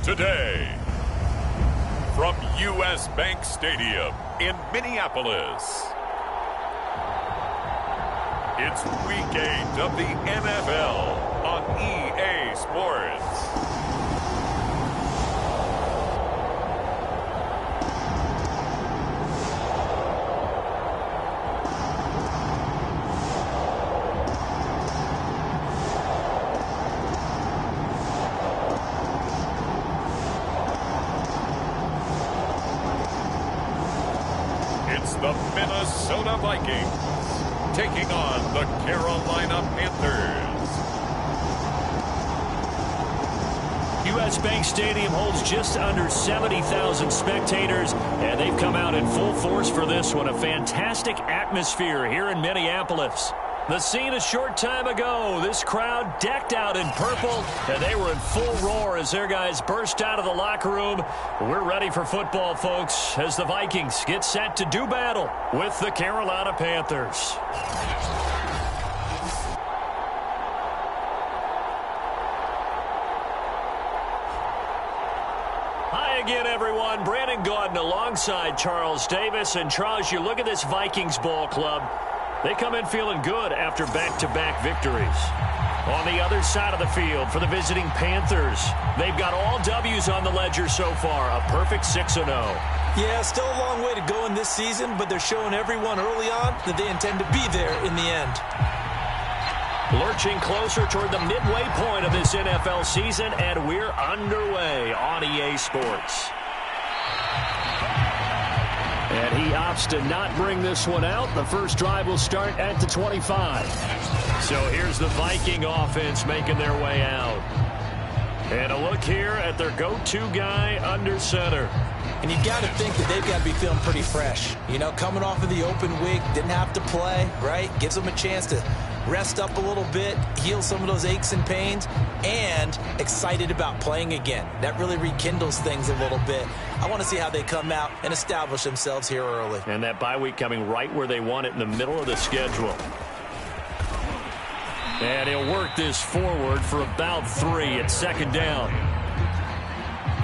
S1: today. From U.S. Bank Stadium in Minneapolis, it's Week 8 of the NFL on EA Sports. The Minnesota Vikings taking on the Carolina Panthers.
S2: U.S. Bank Stadium holds just under 70,000 spectators, and they've come out in full force for this one. A fantastic atmosphere here in Minneapolis. The scene a short time ago, this crowd decked out in purple, and they were in full roar as their guys burst out of the locker room. We're ready for football, folks, as the Vikings get set to do battle with the Carolina Panthers. Hi again, everyone. Brandon Gaudin alongside Charles Davis. And Charles, you look at this Vikings ball club. They come in feeling good after back-to-back victories. On the other side of the field for the visiting Panthers, they've got all W's on the ledger so far, a perfect 6-0.
S3: Yeah, still a long way to go in this season, but they're showing everyone early on that they intend to be there in the end.
S2: Lurching closer toward the midway point of this NFL season, and we're underway on EA Sports. And he opts to not bring this one out. The first drive will start at the 25. So here's the Viking offense making their way out. And a look here at their go-to guy under center.
S3: And you've got to think that they've got to be feeling pretty fresh. You know, coming off of the open week, didn't have to play, right? Gives them a chance to rest up a little bit, heal some of those aches and pains, and excited about playing again. That really rekindles things a little bit. I want to see how they come out and establish themselves here early.
S2: And that bye week coming right where they want it, in the middle of the schedule. And he'll work this forward for about 3 at second down.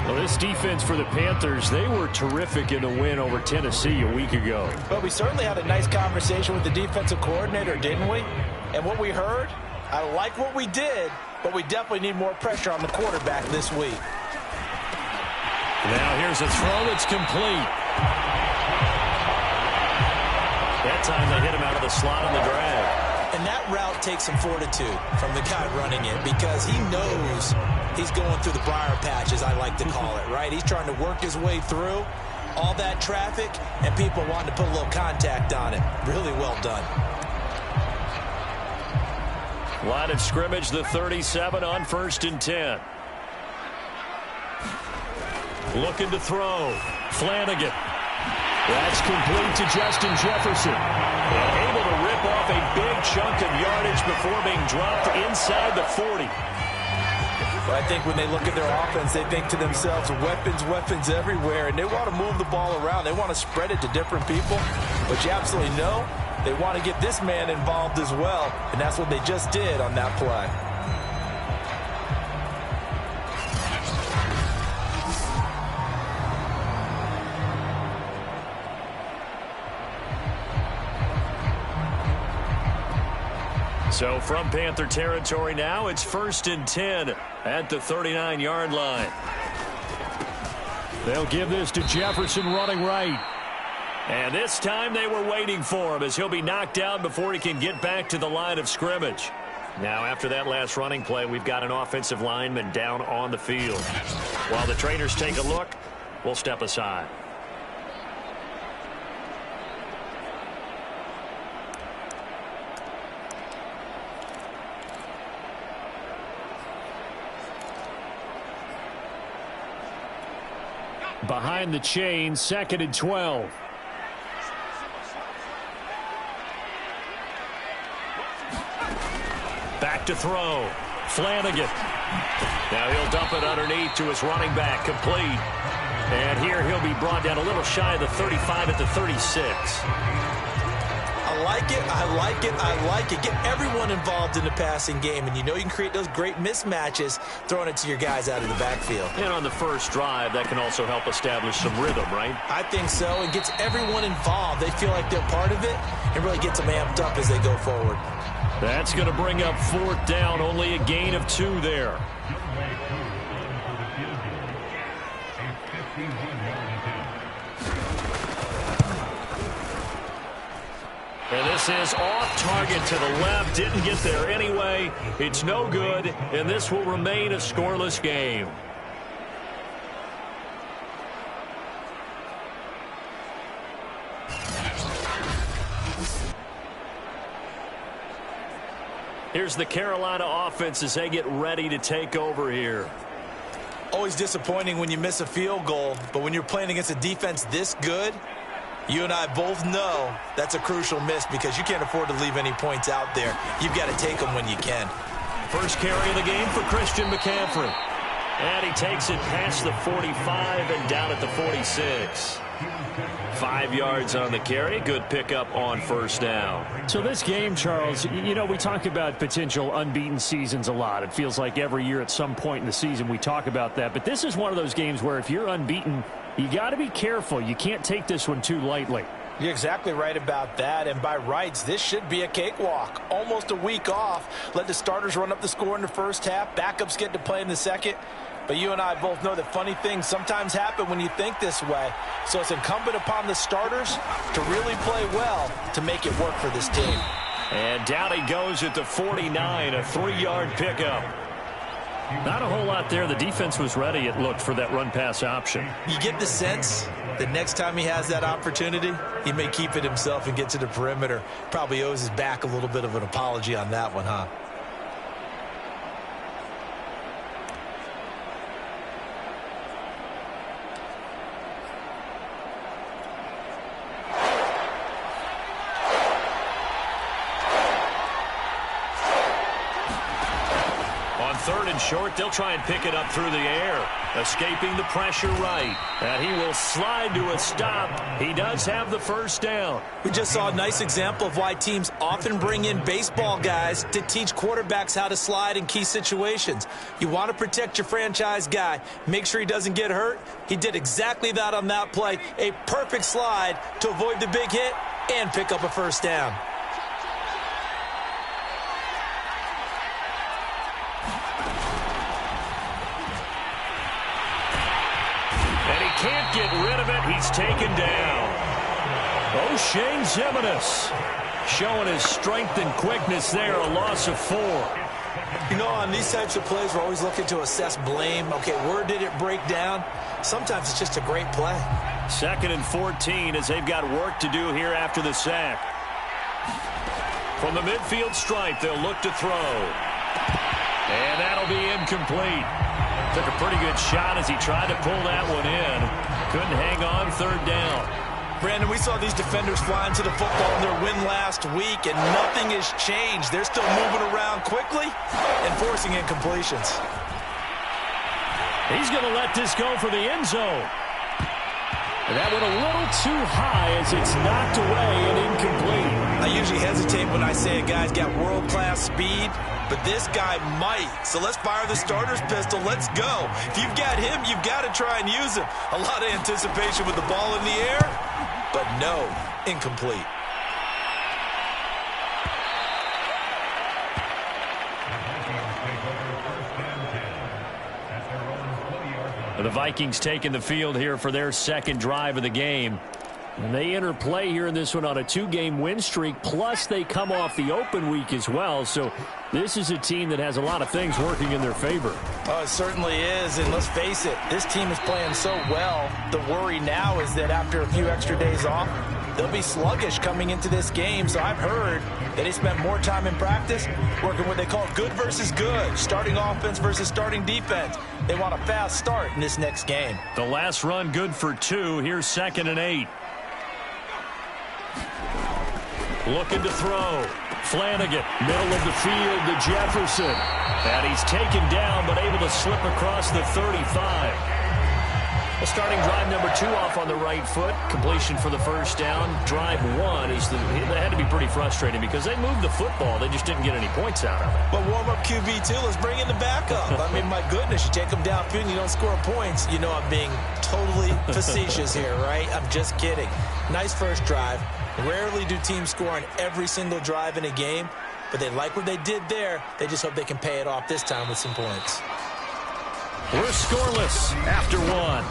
S2: Well, this defense for the Panthers, they were terrific in the win over Tennessee a week ago.
S3: But we certainly had a nice conversation with the defensive coordinator, didn't we? And what we heard, I like what we did, but we definitely need more pressure on the quarterback this week.
S2: Now here's a throw that's complete. That time they hit him out of the slot on the drag.
S3: And that route takes some fortitude from the guy running it, because he knows he's going through the briar patch, as I like to call it, right? He's trying to work his way through all that traffic, and people wanting to put a little contact on it. Really well done.
S2: Line of scrimmage, the 37 on 1st and 10. Looking to throw. Flanagan. That's complete to Justin Jefferson. And able to rip off a big chunk of yardage before being dropped inside the 40.
S3: But I think when they look at their offense, they think to themselves, weapons everywhere, and they want to move the ball around. They want to spread it to different people. But you absolutely know they want to get this man involved as well, and that's what they just did on that play.
S2: So from Panther territory now, it's 1st and 10 at the 39-yard line.
S4: They'll give this to Jefferson running right.
S2: And this time they were waiting for him, as he'll be knocked down before he can get back to the line of scrimmage. Now, after that last running play, we've got an offensive lineman down on the field. While the trainers take a look, we'll step aside.
S4: Behind the chain, 2nd and 12.
S2: Back to throw. Flanagan. Now he'll dump it underneath to his running back. Complete. And here he'll be brought down a little shy of the 35 at the 36.
S3: I like like it. I like it. I like it. Get everyone involved in the passing game, and you know you can create those great mismatches throwing it to your guys out of the backfield.
S2: And on the first drive, that can also help establish some rhythm, right?
S3: I think so. It gets everyone involved. They feel like they're part of it and really gets them amped up as they go forward.
S2: That's going to bring up fourth down. Only a gain of 2 there. And this is off target to the left. Didn't get there anyway. It's no good, and this will remain a scoreless game. Here's the Carolina offense as they get ready to take over here.
S3: Always disappointing when you miss a field goal, but when you're playing against a defense this good, you and I both know that's a crucial miss because you can't afford to leave any points out there. You've got to take them when you can.
S2: First carry of the game for Christian McCaffrey. And he takes it past the 45 and down at the 46. 5 yards on the carry. Good pickup on first down.
S4: So this game, Charles, you know, we talk about potential unbeaten seasons a lot. It feels like every year at some point in the season we talk about that. But this is one of those games where if you're unbeaten, you got to be careful. You can't take this one too lightly.
S3: You're exactly right about that, and by rights, this should be a cakewalk. Almost a week off. Let the starters run up the score in the first half. Backups get to play in the second. But you and I both know that funny things sometimes happen when you think this way. So it's incumbent upon the starters to really play well to make it work for this team.
S2: And down he goes at the 49, a 3-yard pickup.
S4: Not a whole lot there. The defense was ready, it looked, for that run-pass option.
S3: You get the sense that next time he has that opportunity, he may keep it himself and get to the perimeter. Probably owes his back a little bit of an apology on that one, huh?
S2: Third and short, they'll try and pick it up through the air. Escaping the pressure right. And he will slide to a stop. He does have the first down.
S3: We just saw a nice example of why teams often bring in baseball guys to teach quarterbacks how to slide in key situations. You want to protect your franchise guy. Make sure he doesn't get hurt. He did exactly that on that play. A perfect slide to avoid the big hit and pick up a first down.
S2: Can't get rid of it. He's taken down. O'Shane Zimenez showing his strength and quickness there. A loss of 4.
S3: You know, on these types of plays, we're always looking to assess blame. Okay, where did it break down? Sometimes it's just a great play.
S2: 2nd and 14 as they've got work to do here after the sack. From the midfield stripe, they'll look to throw. And that'll be incomplete. Took a pretty good shot as he tried to pull that one in. Couldn't hang on, 3rd down.
S3: Brandon, we saw these defenders fly into the football in their win last week, and nothing has changed. They're still moving around quickly and forcing incompletions.
S4: He's going to let this go for the end zone. And that went a little too high as it's knocked away and incomplete.
S3: I usually hesitate when I say a guy's got world-class speed, but this guy might. So let's fire the starter's pistol. Let's go. If you've got him, you've got to try and use him. A lot of anticipation with the ball in the air, but no, incomplete.
S4: The Vikings taking the field here for their second drive of the game. And they enter play here in this one on a 2-game win streak, plus they come off the open week as well. So this is a team that has a lot of things working in their favor.
S3: Oh, it certainly is, and let's face it, this team is playing so well. The worry now is that after a few extra days off, they'll be sluggish coming into this game. So I've heard that they spent more time in practice working what they call good versus good, starting offense versus starting defense. They want a fast start in this next game.
S2: The last run good for 2. Here's 2nd and 8. Looking to throw. Flanagan, middle of the field to Jefferson. And he's taken down but able to slip across the 35. Well, starting drive number 2 off on the right foot. Completion for the first down. Drive 1 that had to be pretty frustrating because they moved the football. They just didn't get any points out of it.
S3: But warm-up QB2, let's bring in the backup. I mean, my goodness, you take them downfield and you don't score points. You know I'm being totally facetious here, right? I'm just kidding. Nice first drive. Rarely do teams score on every single drive in a game, but they like what they did there. They just hope they can pay it off this time with some points.
S2: We're scoreless after 1.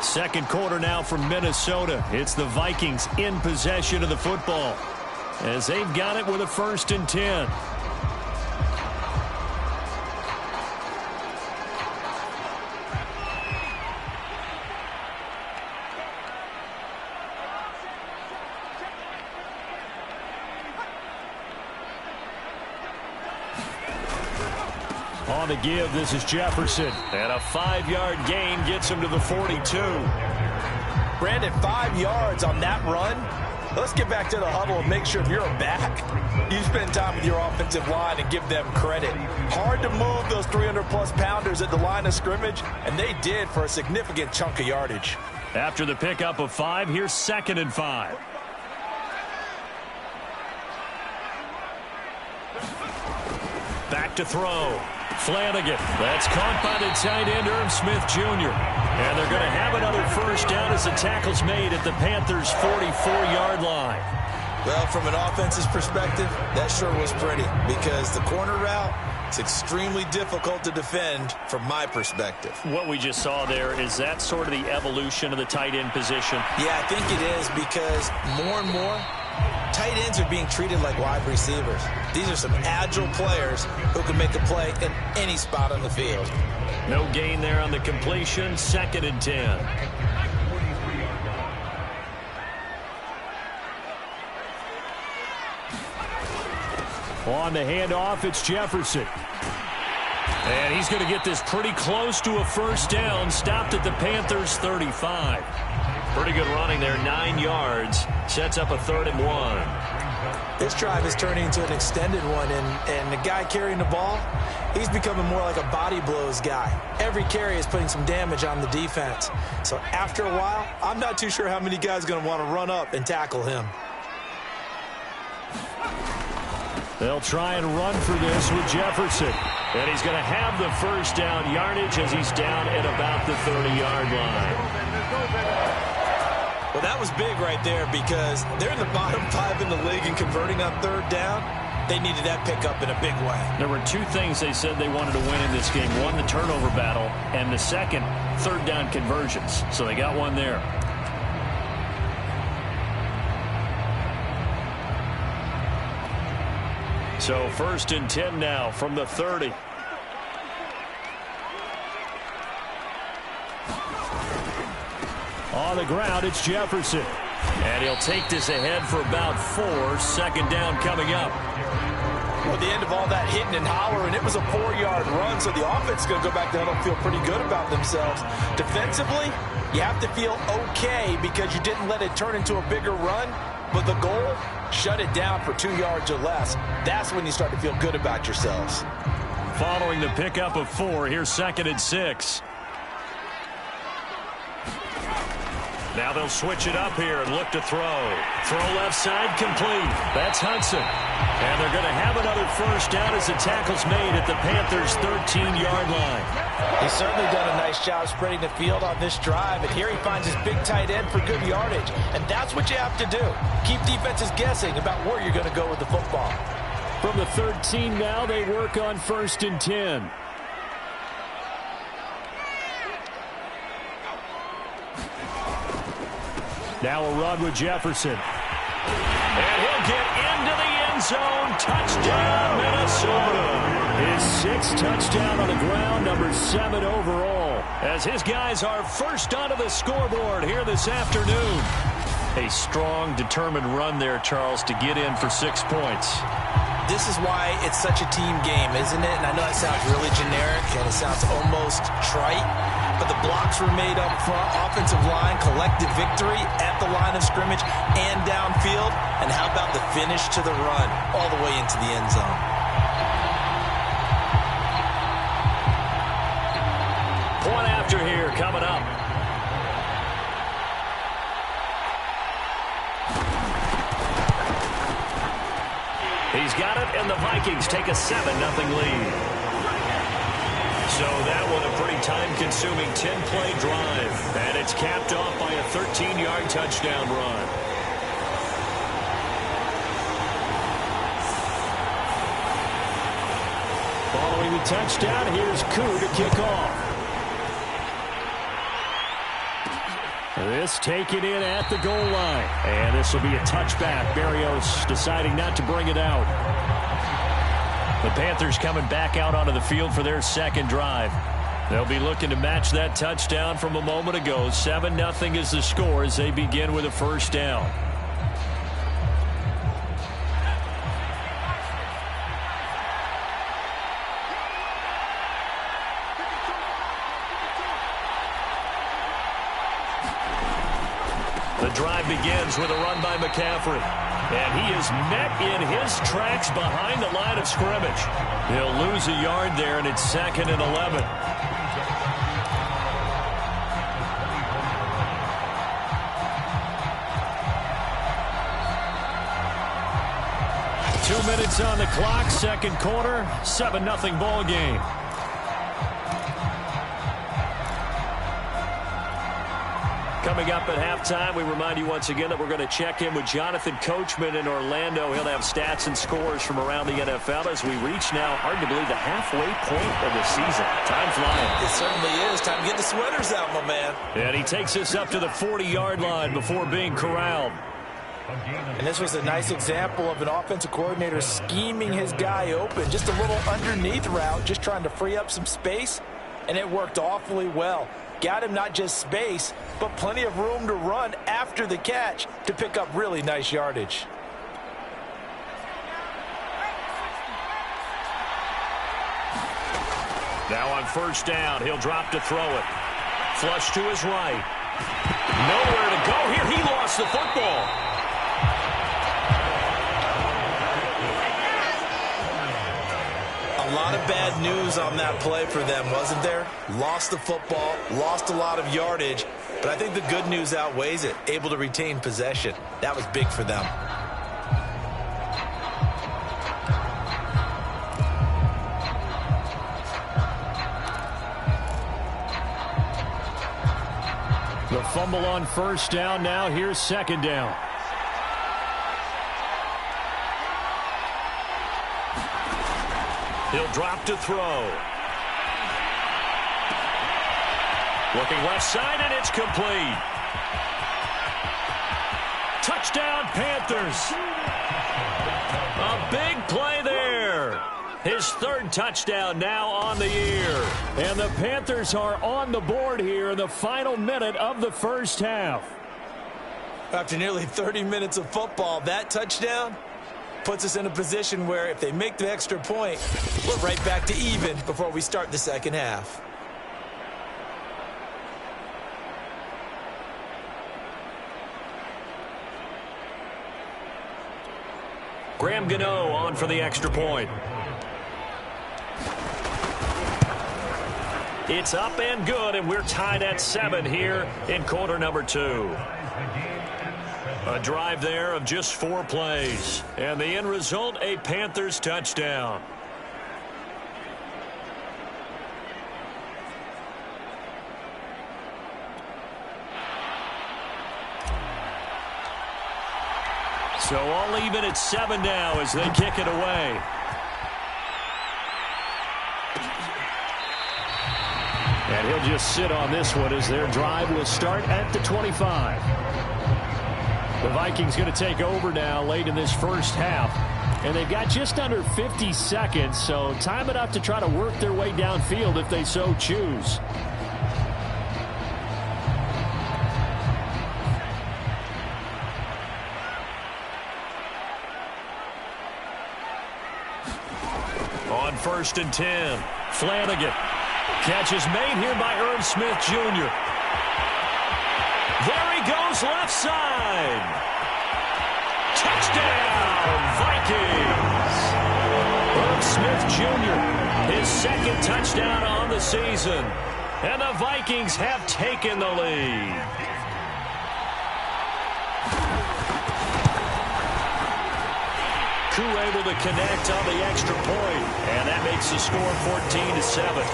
S2: Second quarter now from Minnesota. It's the Vikings in possession of the football as they've got it with a 1st and 10. On the give, this is Jefferson. And a 5-yard gain gets him to the 42.
S3: Brandon, 5 yards on that run. Let's get back to the huddle and make sure if you're a back, you spend time with your offensive line and give them credit. Hard to move those 300-plus pounders at the line of scrimmage, and they did for a significant chunk of yardage.
S2: After the pickup of 5, here's 2nd and 5. Back to throw. Flanagan. That's caught by the tight end, Irv Smith Jr. And they're going to have another first down as the tackle's made at the Panthers' 44-yard line.
S3: Well, from an offense's perspective, that sure was pretty because the corner route is extremely difficult to defend from my perspective.
S2: What we just saw there, is that sort of the evolution of the tight end position?
S3: Yeah, I think it is because more and more, tight ends are being treated like wide receivers. These are some agile players who can make a play in any spot on the field.
S2: No gain there on the completion. 2nd and 10. On the handoff, it's Jefferson. And he's going to get this pretty close to a first down. Stopped at the Panthers' 35. Pretty good running there, 9 yards. Sets up a 3rd and 1.
S3: This drive is turning into an extended one, and the guy carrying the ball, he's becoming more like a body blows guy. Every carry is putting some damage on the defense. So after a while, I'm not too sure how many guys are going to want to run up and tackle him.
S2: They'll try and run for this with Jefferson. And he's going to have the first down yardage as he's down at about the 30-yard line.
S3: Well, that was big right there because they're in the bottom 5 in the league and converting on 3rd down. They needed that pickup in a big way.
S2: There were 2 things they said they wanted to win in this game. One, the turnover battle, and the second, 3rd down conversions. So they got one there. So 1st and 10 now from the 30. On the ground, it's Jefferson. And he'll take this ahead for about 4. 2nd down coming up.
S3: Well, at the end of all that hitting and hollering, it was a 4-yard run, so the offense is going to go back there and feel pretty good about themselves. Defensively, you have to feel okay because you didn't let it turn into a bigger run, but the goal, shut it down for 2 yards or less. That's when you start to feel good about yourselves.
S2: Following the pickup of 4, here's 2nd and 6. Now they'll switch it up here and look to throw. Throw left side complete. That's Hudson. And they're going to have another first down as the tackle's made at the Panthers' 13-yard line.
S3: He's certainly done a nice job spreading the field on this drive, and here he finds his big tight end for good yardage. And that's what you have to do. Keep defenses guessing about where you're going to go with the football.
S2: From the 13 now, they work on 1st and 10. Now a run with Jefferson. And he'll get into the end zone. Touchdown, Minnesota. His 6th touchdown on the ground, number 7 overall. As his guys are first onto the scoreboard here this afternoon. A strong, determined run there, Charles, to get in for 6 points.
S3: This is why it's such a team game, isn't it? And I know that sounds really generic and it sounds almost trite, but the blocks were made up front, offensive line, collective victory at the line of scrimmage and downfield. And how about the finish to the run all the way into the end zone?
S2: Point after here coming up. He's got it, and the Vikings take a 7-0 lead. So that one a pretty time-consuming 10-play drive. And it's capped off by a 13-yard touchdown run.
S4: Following the touchdown, here's Koo to kick off. This taken in at the goal line. And this will be a touchback. Berrios deciding not to bring it out.
S2: The Panthers coming back out onto the field for their second drive. They'll be looking to match that touchdown from a moment ago. 7-0 is the score as they begin with a first down. The drive begins with a run by McCaffrey. And he is met in his tracks behind the line of scrimmage. He'll lose a yard there, and it's 2nd and 11.
S4: Two minutes on the clock, second quarter, 7-0 ball game.
S2: Coming up at halftime, we remind you once again that we're going to check in with Jonathan Coachman in Orlando. He'll have stats and scores from around the NFL as we reach now, hard to believe, the halfway point of the season. Time flying.
S3: It certainly is. Time to get the sweaters out, my man.
S2: And he takes us up to the 40-yard line before being corralled.
S3: And this was a nice example of an offensive coordinator scheming his guy open. Just a little underneath route, just trying to free up some space, and it worked awfully well. Got him not just space, but plenty of room to run after the catch to pick up really nice yardage.
S2: Now on first down, he'll drop to throw it. Flush to his right. Nowhere to go here. He lost the football.
S3: A lot of bad news on that play for them, wasn't there? Lost the football, lost a lot of yardage, but I think the good news outweighs it. Able to retain possession. That was big for them.
S4: The fumble on first down. Now here's second down.
S2: He'll drop to throw. Looking left side, and it's complete. Touchdown, Panthers. A big play there. His third touchdown now on the year.
S4: And the Panthers are on the board here in the final minute of the first half.
S3: After nearly 30 minutes of football, that touchdown puts us in a position where if they make the extra point, we're right back to even before we start the second half.
S2: Graham Gano on for the extra point. It's up and good, and we're tied at 7 here in quarter number 2. A drive there of just 4 plays. And the end result, a Panthers touchdown. So all even at 7 now as they kick it away.
S4: And he'll just sit on this one as their drive will start at the 25. The Vikings going to take over now late in this first half. And they've got just under 50 seconds, so time enough to try to work their way downfield if they so choose.
S2: On 1st and 10, Flanagan. Catch is made here by Irv Smith Jr. There he goes left side. Touchdown, Vikings. Irv Smith Jr., his second touchdown on the season. And the Vikings have taken the lead. Koo able to connect on the extra point, and that makes the score 14-7.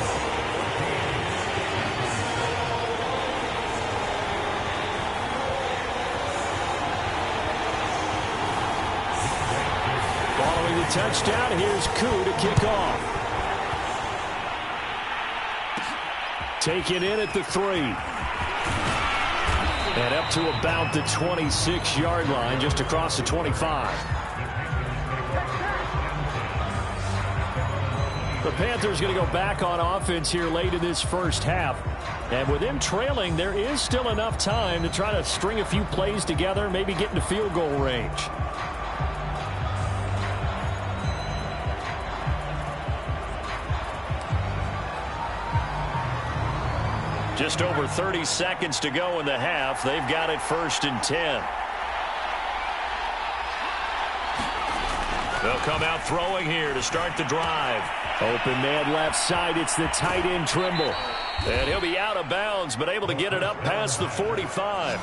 S4: Following the touchdown, here's Koo to kick off. Taken in at the 3. And up to about the 26-yard line, just across the 25. The Panthers going to go back on offense here late in this first half. And with them trailing, there is still enough time to try to string a few plays together, maybe get into field goal range.
S2: Just over 30 seconds to go in the half. They've got it 1st and 10. They'll come out throwing here to start the drive.
S4: Open man left side. It's the tight end Trimble.
S2: And he'll be out of bounds, but able to get it up past the 45.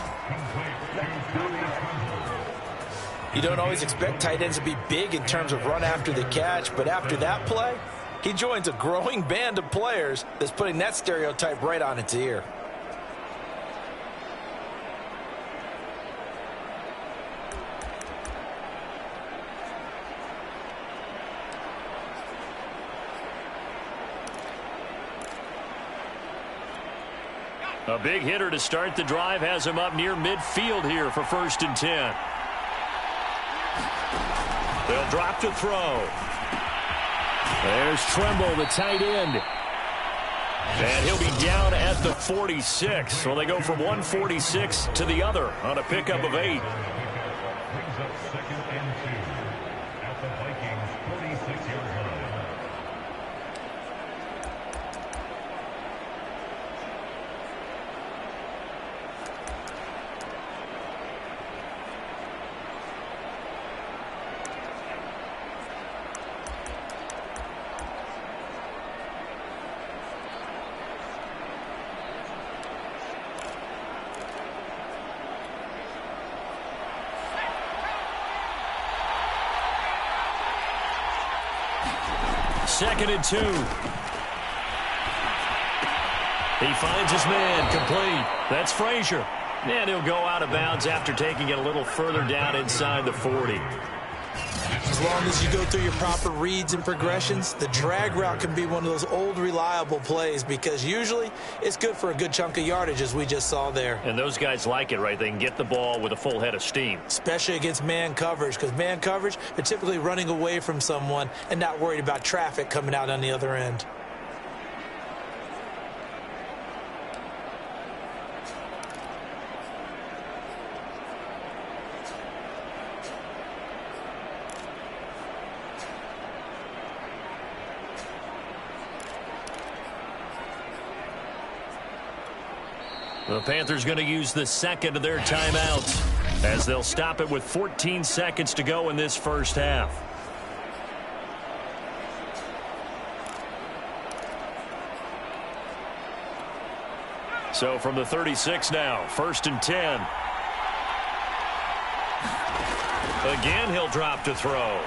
S3: You don't always expect tight ends to be big in terms of run after the catch, but after that play, he joins a growing band of players that's putting that stereotype right on its ear.
S2: A big hitter to start the drive has him up near midfield here for 1st and 10. They'll drop to throw.
S4: There's Trimble, the tight end.
S2: And he'll be down at the 46. So they go from 146 to the other on a pickup of 8. Second and 2. He finds his man complete. That's Frazier. And he'll go out of bounds after taking it a little further down inside the 40.
S3: As long as you go through your proper reads and progressions, the drag route can be one of those old reliable plays because usually it's good for a good chunk of yardage as we just saw there.
S2: And those guys like it, right? They can get the ball with a full head of steam.
S3: Especially against man coverage because man coverage, they're typically running away from someone and not worried about traffic coming out on the other end.
S2: The Panthers going to use the second of their timeouts as they'll stop it with 14 seconds to go in this first half. So from the 36 now, 1st and 10. Again, he'll drop to throw.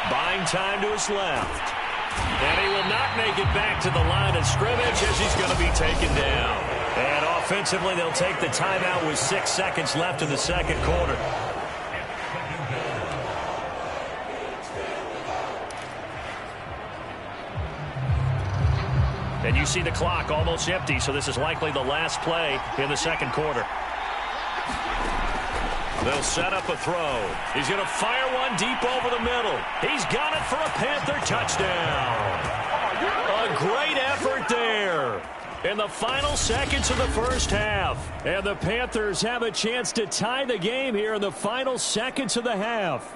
S2: Buying time to his left. And he will not make it back to the line of scrimmage as he's going to be taken down. And offensively, they'll take the timeout with 6 seconds left in the second quarter. And you see the clock almost empty, so this is likely the last play in the second quarter. They'll set up a throw. He's going to fire one deep over the middle. He's got it for a Panther touchdown. A great effort there in the final seconds of the first half.
S4: And the Panthers have a chance to tie the game here in the final seconds of the half.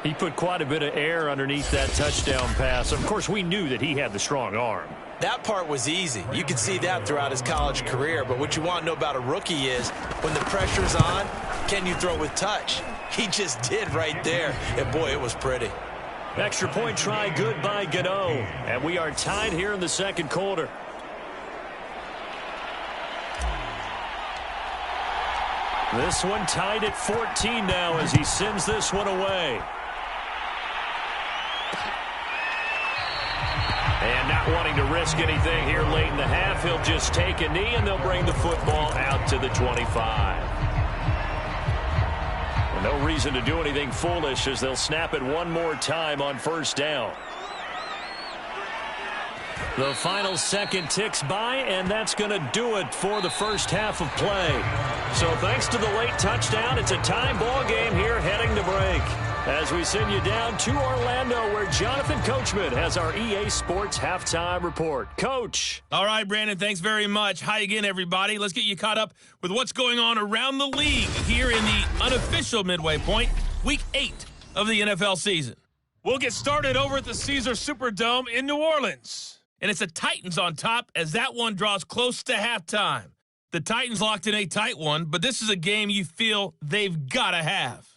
S2: He put quite a bit of air underneath that touchdown pass. Of course, we knew that he had the strong arm.
S3: That part was easy. You could see that throughout his college career. But what you want to know about a rookie is when the pressure's on, can you throw with touch? He just did right there. And, boy, it was pretty.
S2: Extra point try good by Gano. And we are tied here in the second quarter. This one tied at 14 now as he sends this one away. And not wanting to risk anything here late in the half, he'll just take a knee and they'll bring the football out to the 25. And no reason to do anything foolish as they'll snap it one more time on first down. The final second ticks by, and that's going to do it for the first half of play. So thanks to the late touchdown, it's a tie ball game here heading to break. As we send you down to Orlando, where Jonathan Coachman has our EA Sports Halftime Report. Coach.
S5: All right, Brandon, thanks very much. Hi again, everybody. Let's get you caught up with what's going on around the league here in the unofficial midway point, Week 8 of the NFL season. We'll get started over at the Caesar Superdome in New Orleans. And it's the Titans on top as that one draws close to halftime. The Titans locked in a tight one, but this is a game you feel they've got to have.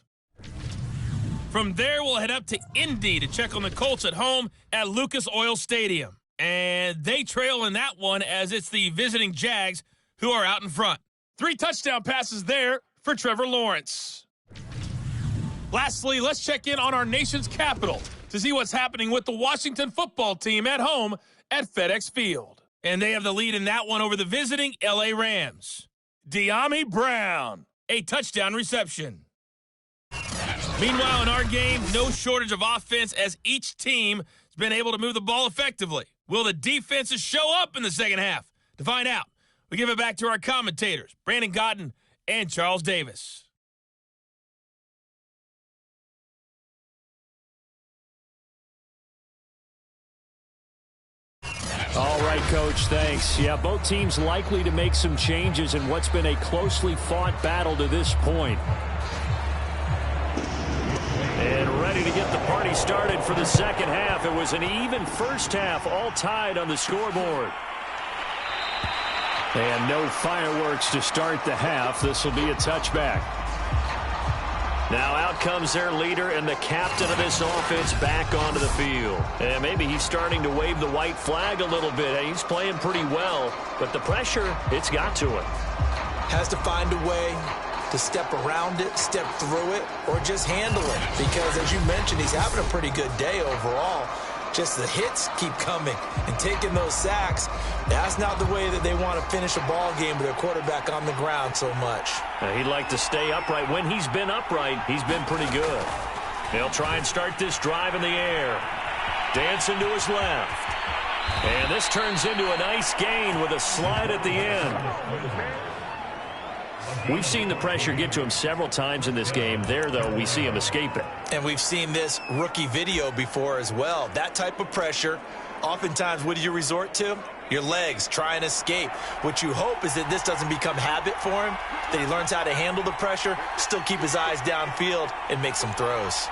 S5: From there, we'll head up to Indy to check on the Colts at home at Lucas Oil Stadium. And they trail in that one as it's the visiting Jags who are out in front. 3 touchdown passes there for Trevor Lawrence. Lastly, let's check in on our nation's capital to see what's happening with the Washington football team at home at FedEx Field. And they have the lead in that one over the visiting L.A. Rams. De'Ami Brown, a touchdown reception. Meanwhile, in our game, no shortage of offense as each team has been able to move the ball effectively. Will the defenses show up in the second half? To find out, we give it back to our commentators, Brandon Godden and Charles Davis.
S2: All right, Coach, thanks. Yeah, both teams likely to make some changes in what's been a closely fought battle to this point. And ready to get the party started for the second half. It was an even first half, all tied on the scoreboard. And no fireworks to start the half. This will be a touchback. Now out comes their leader and the captain of this offense back onto the field. And maybe he's starting to wave the white flag a little bit. He's playing pretty well, but the pressure, it's got to him.
S3: Has to find a way to step around it, step through it, or just handle it. Because as you mentioned, he's having a pretty good day overall. Just the hits keep coming and taking those sacks. That's not the way that they want to finish a ball game with their quarterback on the ground so much.
S2: He'd like to stay upright. When he's been upright, he's been pretty good. They'll try and start this drive in the air. Dancing to his left. And this turns into a nice gain with a slide at the end. We've seen the pressure get to him several times in this game. There, though, we see him escape it.
S3: And we've seen this rookie video before as well. That type of pressure, oftentimes, what do you resort to? Your legs, try and escape. What you hope is that this doesn't become habit for him, that he learns how to handle the pressure, still keep his eyes downfield, and make some throws.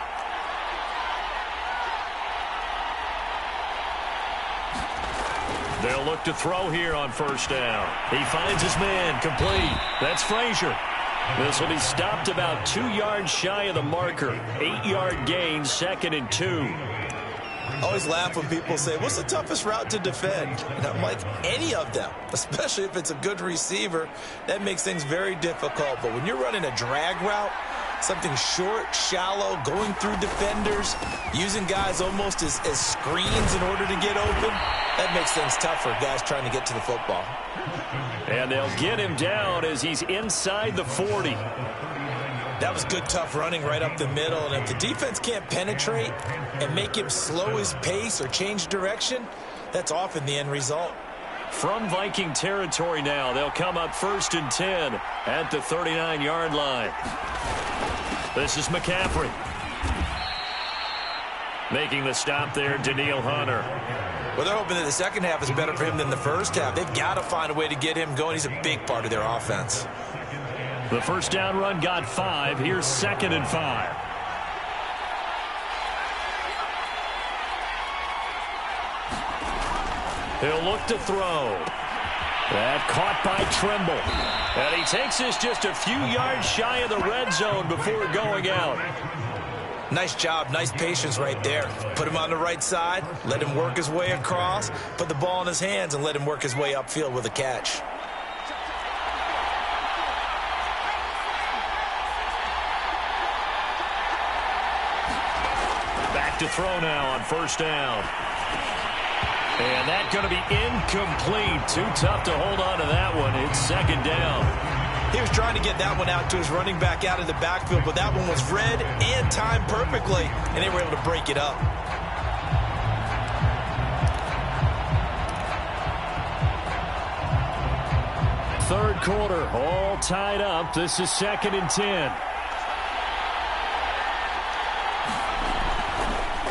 S2: They'll look to throw here on first down. He finds his man, complete. That's Frazier. This will be stopped about 2 yards shy of the marker. 8-yard gain, 2nd and 2.
S3: I always laugh when people say, what's the toughest route to defend? And I'm like, any of them, especially if it's a good receiver. That makes things very difficult. But when you're running a drag route, something short, shallow, going through defenders, using guys almost as screens in order to get open, that makes things tough for guys trying to get to the football.
S2: And they'll get him down as he's inside the 40.
S3: That was good, tough running right up the middle. And if the defense can't penetrate and make him slow his pace or change direction, that's often the end result.
S2: From Viking territory now, they'll come up 1st and 10 at the 39-yard line. This is McCaffrey. Making the stop there, Danielle Hunter.
S3: Well, they're hoping that the second half is better for him than the first half. They've got to find a way to get him going. He's a big part of their offense.
S2: The first down run got 5. Here's 2nd and 5. He'll look to throw. That caught by Trimble. And he takes this just a few yards shy of the red zone before going out.
S3: Nice job, nice patience right there. Put him on the right side, let him work his way across, put the ball in his hands, and let him work his way upfield with a catch.
S2: Back to throw now on first down. And that's going to be incomplete. Too tough to hold on to that one. It's second down.
S3: He was trying to get that one out to his running back out of the backfield, but that one was read and timed perfectly, and they were able to break it up.
S4: Third quarter, all tied up. This is 2nd and 10.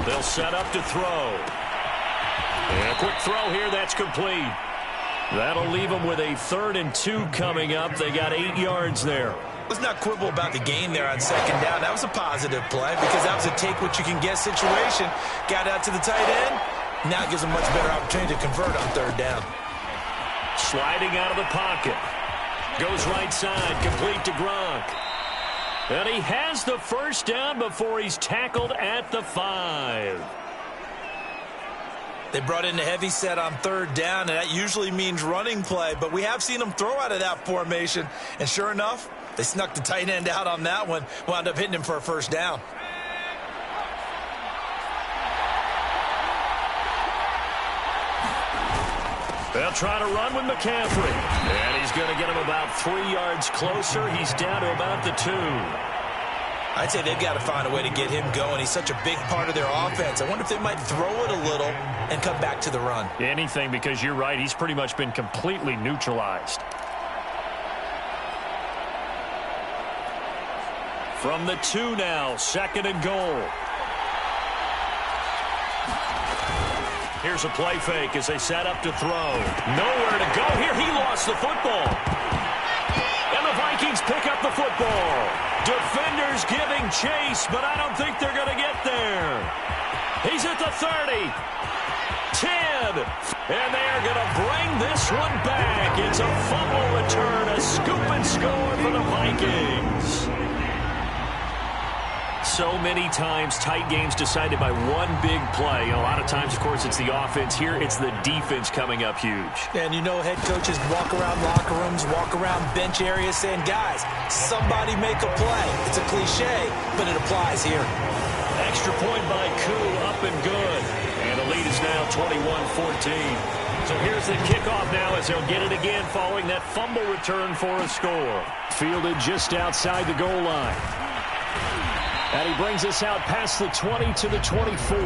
S2: They'll set up to throw. And a quick throw here, that's complete. That'll leave them with a 3rd and 2 coming up. They got 8 yards there.
S3: Let's not quibble about the gain there on second down. That was a positive play because that was a take-what-you-can-get situation. Got out to the tight end. Now it gives them a much better opportunity to convert on third down.
S2: Sliding out of the pocket. Goes right side, complete to Gronk. And he has the first down before he's tackled at the 5.
S3: They brought in a heavy set on third down, and that usually means running play, but we have seen them throw out of that formation, and sure enough, they snuck the tight end out on that one, wound up hitting him for a first down.
S2: They'll try to run with McCaffrey, and he's going to get him about 3 yards closer. He's down to about the 2.
S3: I'd say they've got to find a way to get him going. He's such a big part of their offense. I wonder if they might throw it a little and come back to the run.
S2: Anything, because you're right. He's pretty much been completely neutralized. From the 2 now, 2nd and goal. Here's a play fake as they set up to throw. Nowhere to go here. He lost the football. And the Vikings pick up the football. Defenders giving chase, but I don't think they're going to get there. He's at the 30. 10. And they are going to bring this one back. It's a fumble return, a scoop and score for the Vikings. So many times, tight games decided by one big play. A lot of times, of course, it's the offense. Here, it's the defense coming up huge.
S3: And you know head coaches walk around locker rooms, walk around bench areas saying, guys, somebody make a play. It's a cliche, but it applies here.
S2: Extra point by Koo, up and good. And the lead is now 21-14. So here's the kickoff now as they'll get it again following that fumble return for a score.
S4: Fielded just outside the goal line. And he brings us out past the 20 to the 24.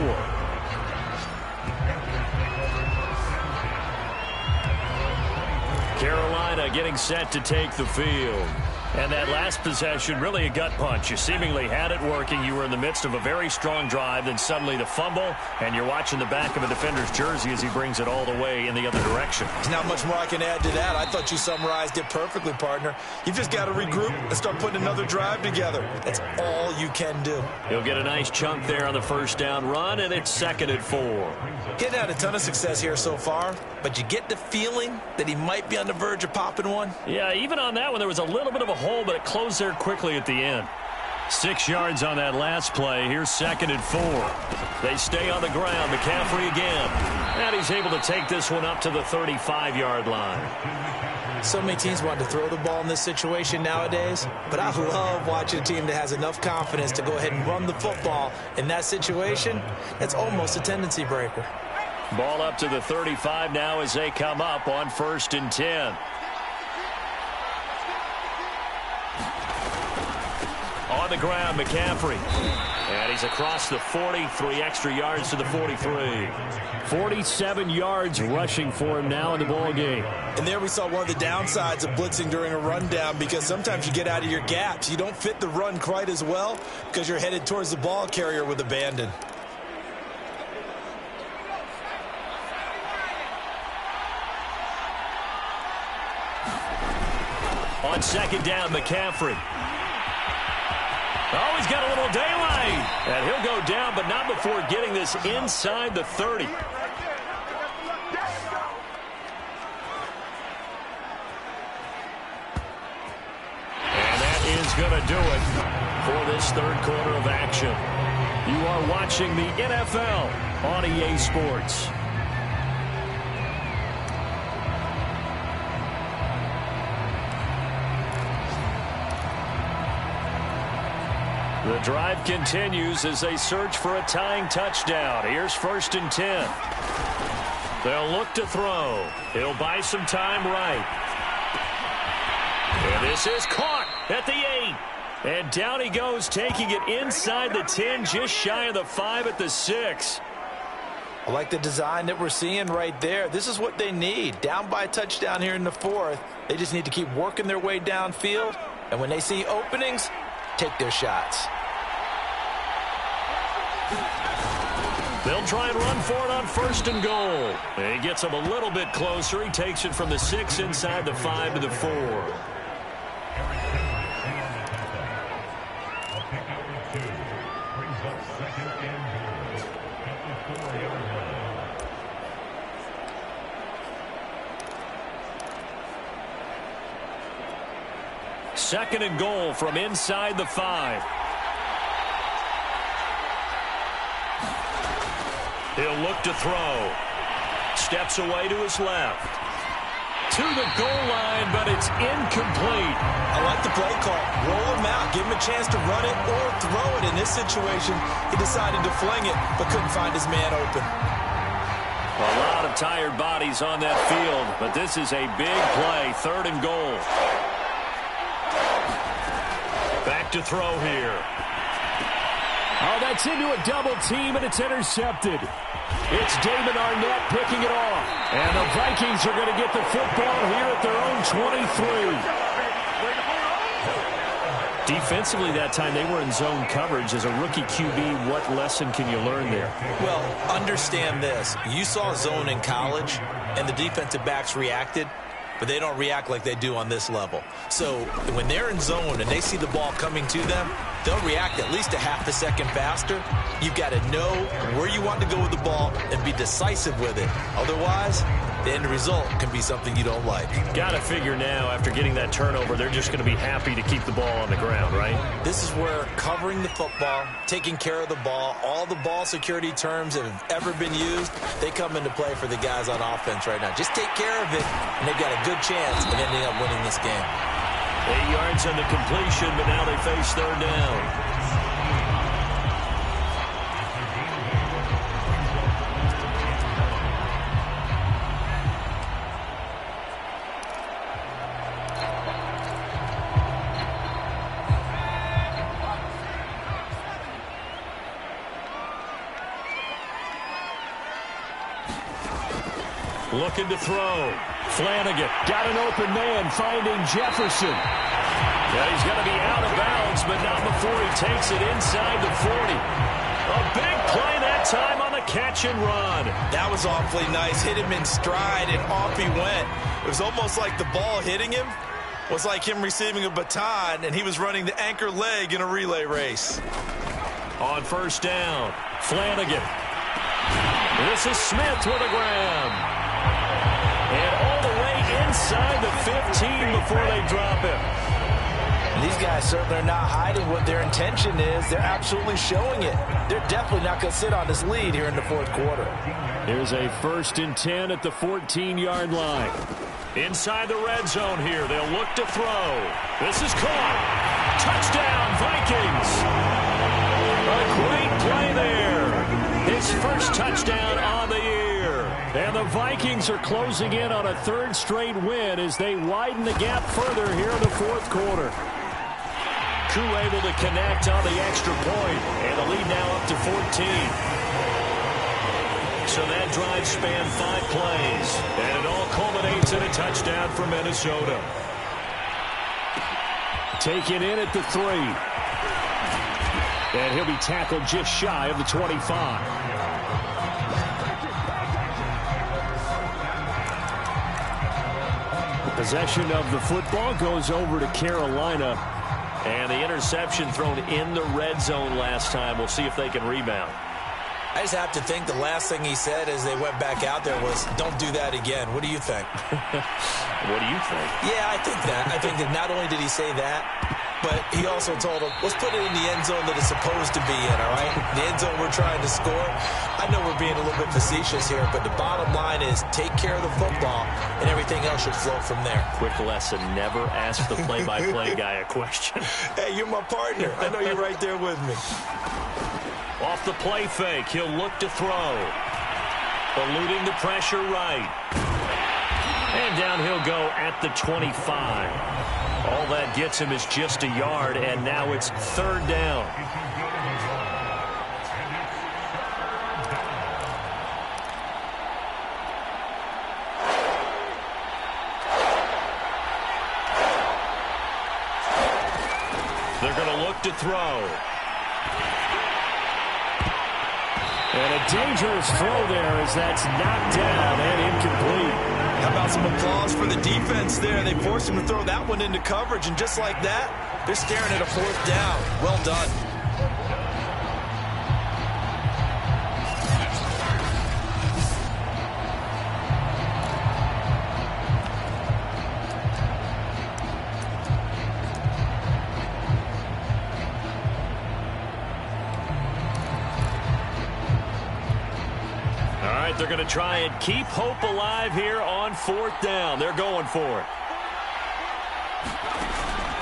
S2: Carolina getting set to take the field. And that last possession, really a gut punch. You seemingly had it working. You were in the midst of a very strong drive. Then suddenly the fumble, and you're watching the back of a defender's jersey as he brings it all the way in the other direction.
S3: There's not much more I can add to that. I thought you summarized it perfectly, partner. You've just got to regroup and start putting another drive together. That's all you can do.
S2: He'll get a nice chunk there on the first down run, and it's 2nd and 4.
S3: Getting had a ton of success here so far, but you get the feeling that he might be on the verge of popping one.
S2: Yeah, even on that one, there was a little bit of a hole, but it closed there quickly at the end. 6 yards on that last play. Here's 2nd and 4. They stay on the ground. McCaffrey again. And he's able to take this one up to the 35-yard line.
S3: So many teams want to throw the ball in this situation nowadays, but I love watching a team that has enough confidence to go ahead and run the football. In that situation, it's almost a tendency breaker.
S2: Ball up to the 35 now as they come up on 1st and 10. On the ground, McCaffrey. And he's across the 40, 3 extra yards to the 43.
S4: 47 yards rushing for him now in the ball game.
S3: And there we saw one of the downsides of blitzing during a rundown, because sometimes you get out of your gaps. You don't fit the run quite as well because you're headed towards the ball carrier with abandon.
S2: On 2nd down, McCaffrey. Oh, he's got a little daylight. And he'll go down, but not before getting this inside the 30. And that is going to do it for this 3rd quarter of action. You are watching the NFL on EA Sports. The drive continues as they search for a tying touchdown. Here's 1st and 10. They'll look to throw. He'll buy some time right. And this is caught at the 8. And down he goes, taking it inside the 10, just shy of the 5 at the 6.
S3: I like the design that we're seeing right there. This is what they need. Down by a touchdown here in the 4th. They just need to keep working their way downfield. And when they see openings, take their shots.
S2: They'll try and run for it on 1st and goal. He gets him a little bit closer. He takes it from the 6 inside the 5 to the 4. Second and goal from inside the 5. He'll look to throw. Steps away to his left. To the goal line, but it's incomplete.
S3: I like the play call. Roll him out. Give him a chance to run it or throw it. In this situation, he decided to fling it, but couldn't find his man open.
S2: A lot of tired bodies on that field, but this is a big play. 3rd and goal. Back to throw here.
S4: Oh, that's into a double team, and it's intercepted. It's Damon Arnett picking it off. And the Vikings are going to get the football here at their own 23.
S2: Defensively that time, they were in zone coverage. As a rookie QB, what lesson can you learn there?
S3: Well, understand this. You saw zone in college, and the defensive backs reacted, but they don't react like they do on this level. So when they're in zone and they see the ball coming to them, they'll react at least a half a second faster. You've got to know where you want to go with the ball and be decisive with it. Otherwise, the end result can be something you don't like.
S2: Got to figure now, after getting that turnover, they're just going to be happy to keep the ball on the ground, right?
S3: This is where covering the football, taking care of the ball, all the ball security terms that have ever been used, they come into play for the guys on offense right now. Just take care of it, and they've got a good chance of ending up winning this game.
S2: 8 yards on the completion, but now they face 3rd down. Looking to throw. Flanagan got an open man, finding Jefferson. Yeah, he's going to be out of bounds, but not before he takes it inside the 40. A big play that time on the catch and run.
S3: That was awfully nice. Hit him in stride, and off he went. It was almost like the ball hitting him was like him receiving a baton, and he was running the anchor leg in a relay race.
S2: On 1st down, Flanagan. This is Smith with a grab. And all the way inside the 15 before they drop him.
S3: And these guys certainly are not hiding what their intention is. They're absolutely showing it. They're definitely not going to sit on this lead here in the 4th quarter.
S4: Here's a 1st and 10 at the 14-yard line.
S2: Inside the red zone here. They'll look to throw. This is caught. Touchdown, Vikings. A great play there. His first touchdown on the year. And the Vikings are closing in on a 3rd straight win as they widen the gap further here in the 4th quarter. Koo able to connect on the extra point, and the lead now up to 14. So that drive spanned 5 plays, and it all culminates in a touchdown for Minnesota.
S4: Taken in at the 3. And he'll be tackled just shy of the 25. Possession of the football goes over to Carolina.
S2: And the interception thrown in the red zone last time. We'll see if they can rebound.
S3: I just have to think the last thing he said as they went back out there was, don't do that again. What do you think?
S2: What do you think?
S3: Yeah, I think that. I think that not only did he say that, but he also told him, let's put it in the end zone that it's supposed to be in, all right? The end zone we're trying to score. I know we're being a little bit facetious here, but the bottom line is take care of the football, and everything else should flow from there.
S2: Quick lesson, never ask the play-by-play guy a question.
S3: Hey, you're my partner. I know you're right there with me.
S2: Off the play fake, he'll look to throw. Eluding the pressure right. And down he'll go at the 25. All that gets him is just a yard, and now it's third down. They're going to look to throw.
S4: And a dangerous throw there as that's knocked down and incomplete.
S3: How about some applause for the defense there? They forced him to throw that one into coverage, and just like that, they're staring at a fourth down. Well done.
S2: They're going to try and keep hope alive here on fourth down. They're going for it.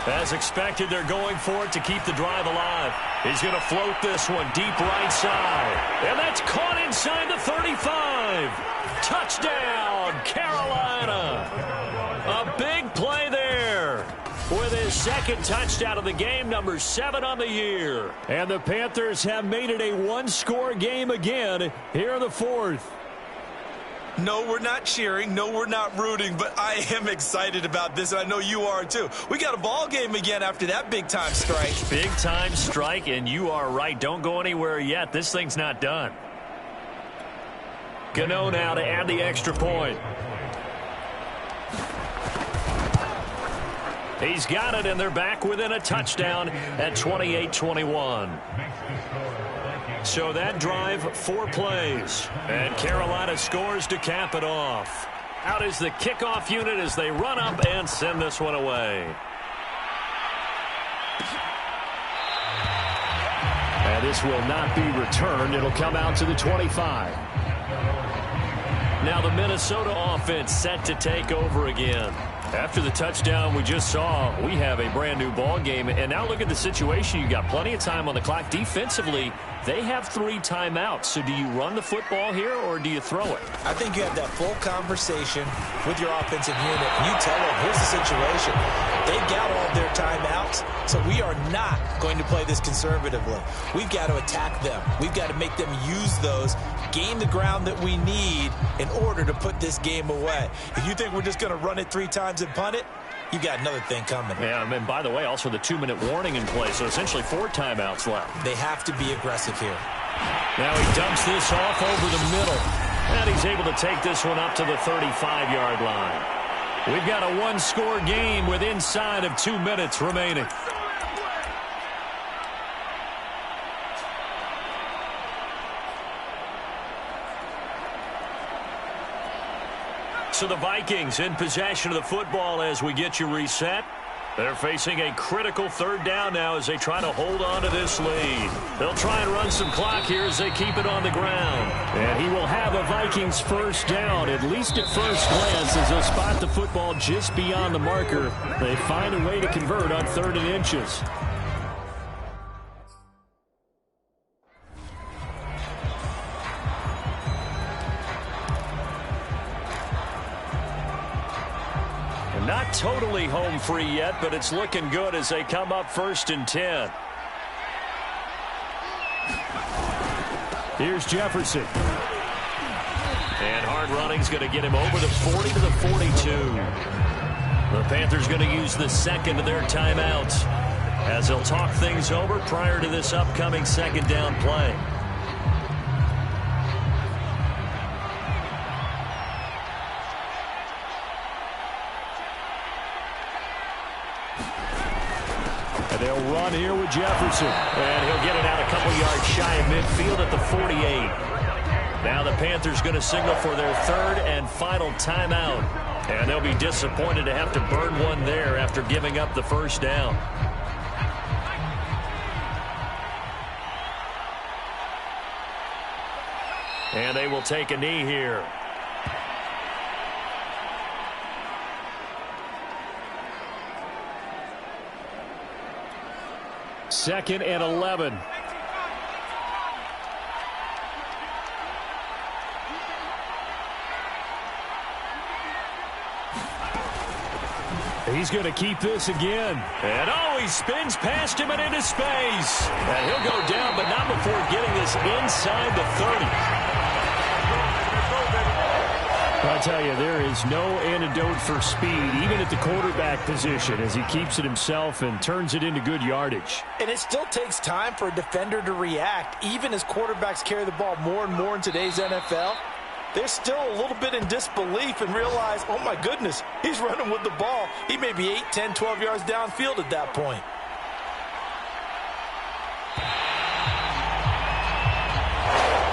S2: As expected, they're going for it to keep the drive alive. He's going to float this one deep right side. And that's caught inside the 35. Touchdown, Carolina. A big play there. With his second touchdown of the game, number 7 on the year.
S4: And the Panthers have made it a one-score game again here in the fourth.
S3: No, we're not cheering. No, we're not rooting, but I am excited about this, and I know you are too. We got a ball game again after that big-time strike.
S2: Big-time strike, and you are right. Don't go anywhere yet. This thing's not done. Gano now to add the extra point. He's got it, and they're back within a touchdown at 28-21. So that drive, 4 plays. And Carolina scores to cap it off. Out is the kickoff unit as they run up and send this one away.
S4: And this will not be returned. It'll come out to the 25.
S2: Now the Minnesota offense set to take over again. After the touchdown we just saw, we have a brand new ball game. And now look at the situation. You got plenty of time on the clock. Defensively, they have 3 timeouts. So do you run the football here or do you throw it?
S3: I think you have that full conversation with your offensive unit. And you tell them, here's the situation. They've got all their timeouts, so we are not going to play this conservatively. We've got to attack them. We've got to make them use those, gain the ground that we need in order to put this game away. If you think we're just going to run it 3 times and punt it, you got another thing coming.
S2: Yeah, and by the way, also the 2-minute warning in play, so essentially 4 timeouts left.
S3: They have to be aggressive here.
S2: Now he dumps this off over the middle, and he's able to take this one up to the 35-yard line. We've got a 1-score game with inside of 2 minutes remaining. So the Vikings in possession of the football as we get you reset. They're facing a critical 3rd down now as they try to hold on to this lead. They'll try and run some clock here as they keep it on the ground.
S4: And he will have a Vikings 1st down, at least at first glance, as they'll spot the football just beyond the marker. They find a way to convert on 3rd and inches.
S2: Not totally home free yet, but it's looking good as they come up 1st and 10.
S4: Here's Jefferson.
S2: And hard running's going to get him over the 40 to the 42. The Panthers going to use the 2nd of their timeouts as they'll talk things over prior to this upcoming 2nd down play.
S4: They'll run here with Jefferson.
S2: And he'll get it out a couple yards shy of midfield at the 48. Now the Panthers going to signal for their 3rd and final timeout. And they'll be disappointed to have to burn one there after giving up the 1st down. And they will take a knee here.
S4: Second and 11. He's going to keep this again.
S2: And he spins past him and into space. And he'll go down, but not before getting this inside the 30.
S4: I'll tell you, there is no antidote for speed, even at the quarterback position, as he keeps it himself and turns it into good yardage.
S3: And it still takes time for a defender to react. Even as quarterbacks carry the ball more and more in today's NFL, they're still a little bit in disbelief and realize, oh my goodness, he's running with the ball. He may be 8, 10, 12 yards downfield at that point.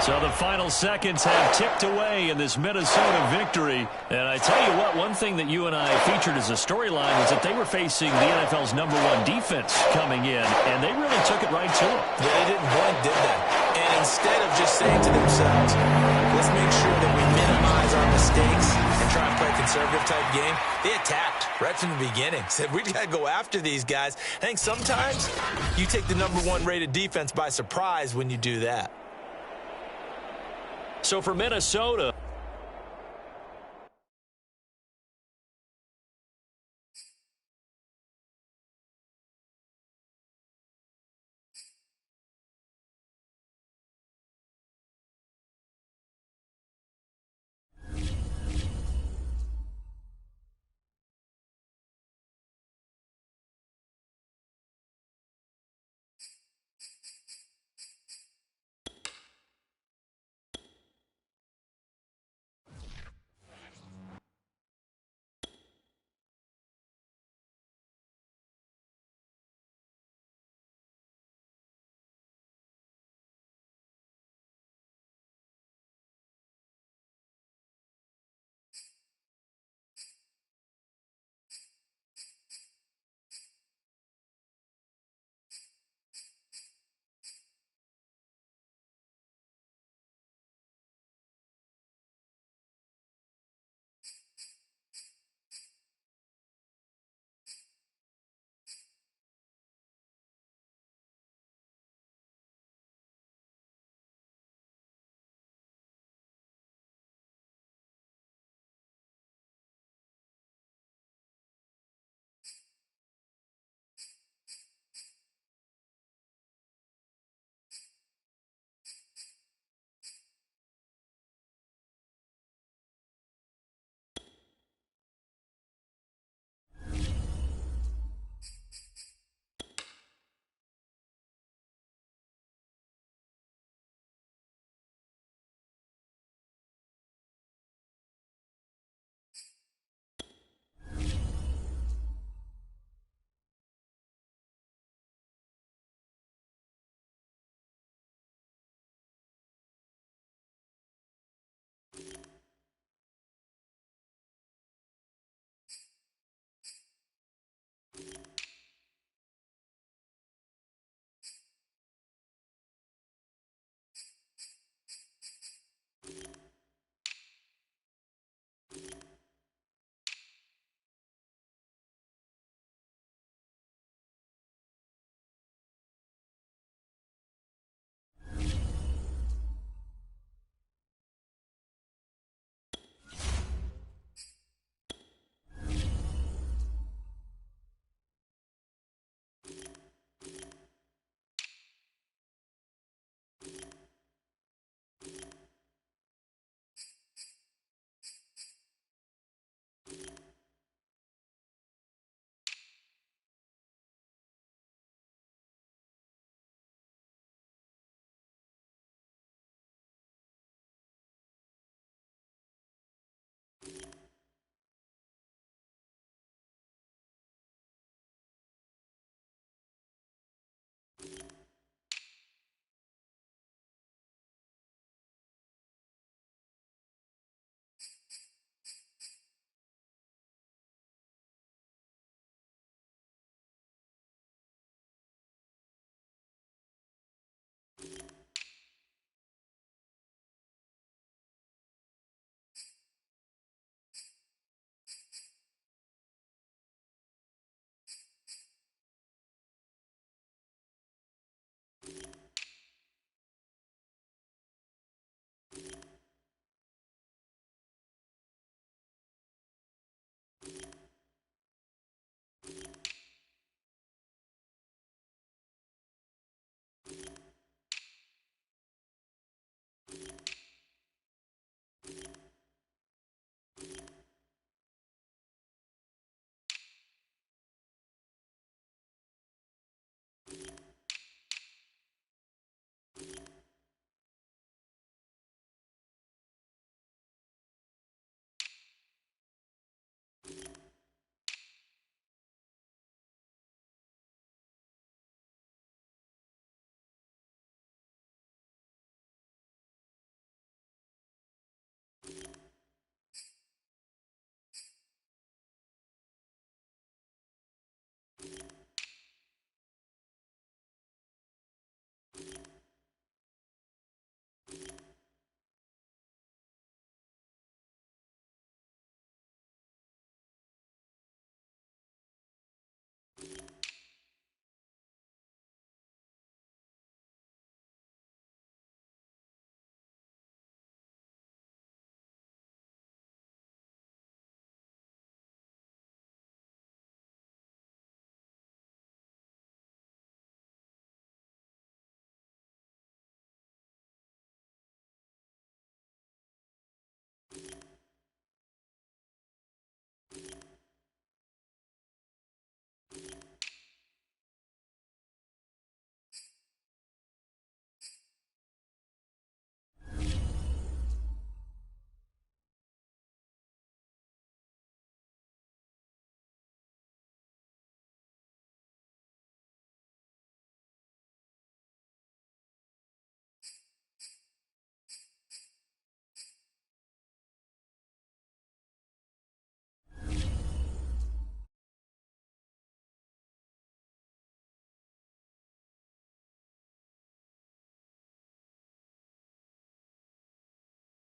S2: So the final seconds have ticked away in this Minnesota victory. And I tell you what, one thing that you and I featured as a storyline was that they were facing the NFL's #1 defense coming in, and they really took it right to them.
S3: Yeah, they didn't blink, did they? And instead of just saying to themselves, let's make sure that we minimize our mistakes and try and play a conservative-type game, they attacked right from the beginning. Said, we got to go after these guys. I think sometimes you take the #1 rated defense by surprise when you do that.
S2: So for Minnesota,